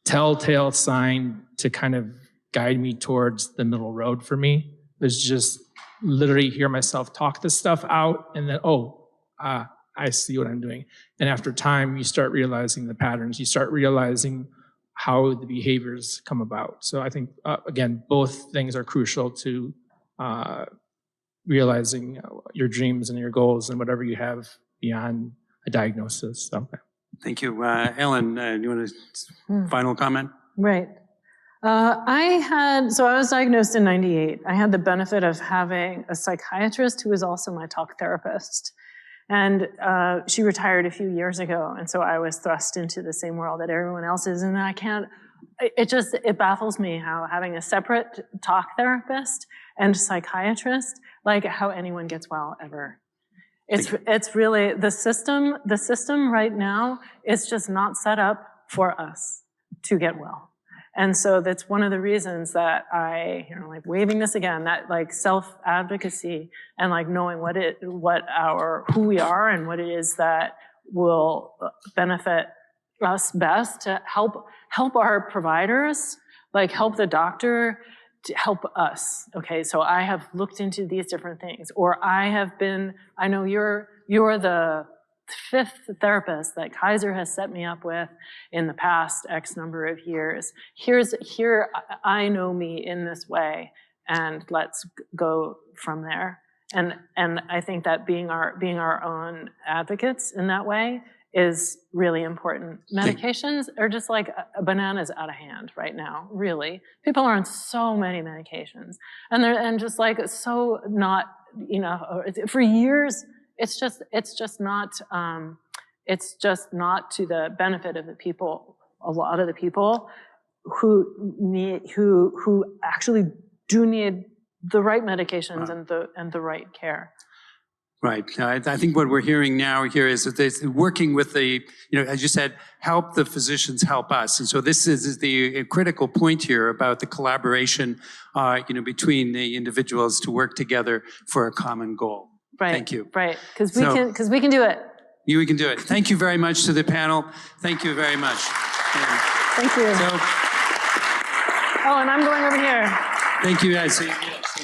telltale sign to kind of guide me towards the middle road for me, was just literally hear myself talk this stuff out, and then, I see what I'm doing. And after time, you start realizing the patterns. You start realizing how the behaviors come about. So I think, again, both things are crucial to realizing your dreams and your goals and whatever you have beyond a diagnosis. So. Thank you. Ellen, you want a final comment? Right. I was diagnosed in '98. I had the benefit of having a psychiatrist who was also my talk therapist. And she retired a few years ago, and so I was thrust into the same world that everyone else is, and it baffles me how having a separate talk therapist and psychiatrist, like how anyone gets well ever. It's really, the system right now is just not set up for us to get well. And so that's one of the reasons that I, waving this again, that like self-advocacy and like knowing who we are and what it is that will benefit us best to help our providers, like help the doctor to help us. Okay, so I have looked into these different things, or I know you're the 5th therapist that Kaiser has set me up with in the past X number of years. Here, I know me in this way, and let's go from there. And I think that being our own advocates in that way is really important. Medications are just like bananas out of hand right now, really. People are on so many medications, and just like so not, for years. It's just not to the benefit of the people. A lot of the people who actually do need the right medications and the right care. Right. I think what we're hearing now here is that they're working with as you said, help the physicians help us. And so this is the critical point here about the collaboration, between the individuals to work together for a common goal. Right. Thank you. Right. Because we can do it. We can do it. Thank you very much to the panel. Thank you very much. Thank you. And I'm going over here. Thank you, guys. So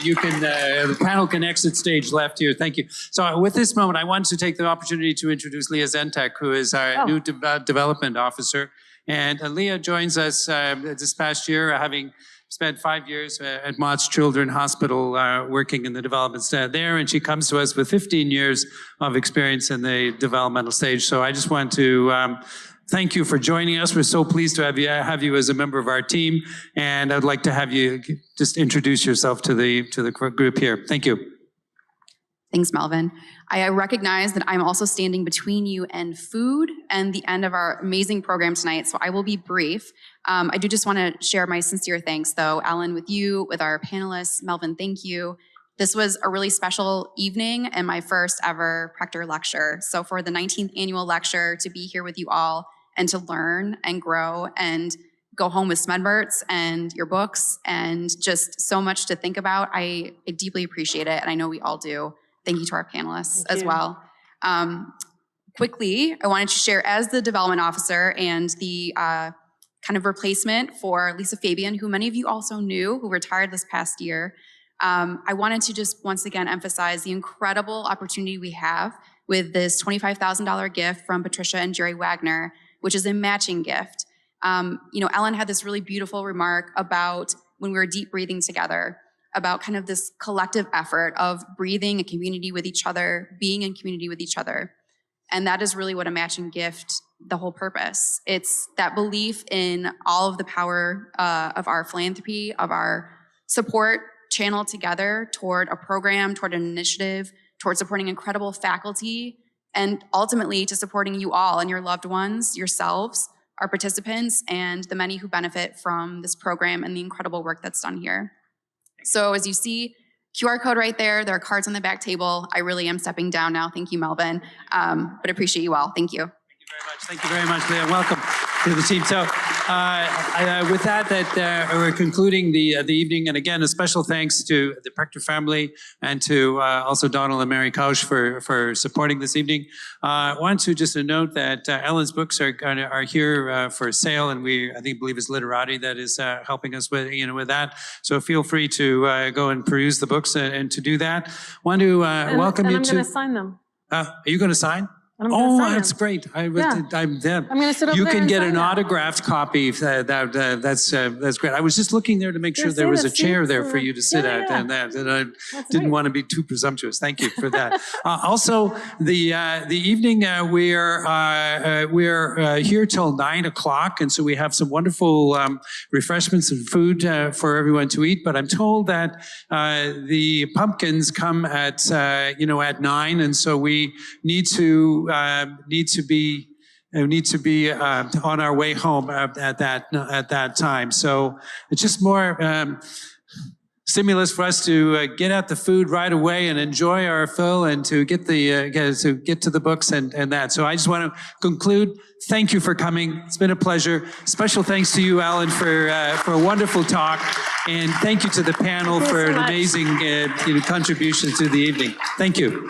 you can, the panel can exit stage left here. Thank you. So with this moment, I want to take the opportunity to introduce Leah Zentek, who is our new development officer. And Leah joins us this past year, having spent 5 years at Mott's Children's Hospital working in the development there, and she comes to us with 15 years of experience in the developmental stage. So I just want to thank you for joining us. We're so pleased to have you as a member of our team, and I'd like to have you just introduce yourself to the group here. Thank you. Thanks, Melvin. I recognize that I'm also standing between you and food and the end of our amazing program tonight, so I will be brief. I do just want to share my sincere thanks, though, Ellen, with you, with our panelists. Melvin, thank you. This was a really special evening and my first ever Prechter Lecture. So for the 19th annual lecture, to be here with you all and to learn and grow and go home with Smedberts and your books and just so much to think about, I deeply appreciate it, and I know we all do. Thank you to our panelists as well. Quickly, I wanted to share, as the development officer and the kind of replacement for Lisa Fabian, who many of you also knew, who retired this past year, I wanted to just once again emphasize the incredible opportunity we have with this $25,000 gift from Patricia and Jerry Wagner, which is a matching gift. Ellen had this really beautiful remark about when we were deep breathing together, about kind of this collective effort of breathing a community with each other, being in community with each other. And that is really what a matching gift, the whole purpose. It's that belief in all of the power of our philanthropy, of our support channel together toward a program, toward an initiative, toward supporting incredible faculty, and ultimately to supporting you all and your loved ones, yourselves, our participants, and the many who benefit from this program and the incredible work that's done here. So as you see, QR code right there. There are cards on the back table. I really am stepping down now. Thank you, Melvin. But appreciate you all. Thank you. Thank you very much, Leah. Welcome to the team. So with that, we're concluding the evening. And again, a special thanks to the Prechter family and to also Donald and Mary Couch for supporting this evening. I want to just note that Ellen's books are here for sale, and I believe it's Literati that is helping us with that. So feel free to go and peruse the books and to do that. Want to welcome you to. I'm going to sign them. Are you going to sign? Oh, that's great. I'm there. I'm going to sit over You there can and get sign an that. autographed copy. That's great. I was just looking there to make sure there was a chair there for you to sit at, and I didn't want to be too presumptuous. Thank you for that. Also, the evening we're here till 9 o'clock, and so we have some wonderful refreshments and food for everyone to eat. But I'm told that the pumpkins come at 9, and so we need to be on our way home at that time. So it's just more stimulus for us to get at the food right away and enjoy our fill, and to get to the books and that. So I just want to conclude. Thank you for coming. It's been a pleasure. Special thanks to you, Alan, for a wonderful talk, and thank you to the panel for an amazing contribution to the evening. Thank you.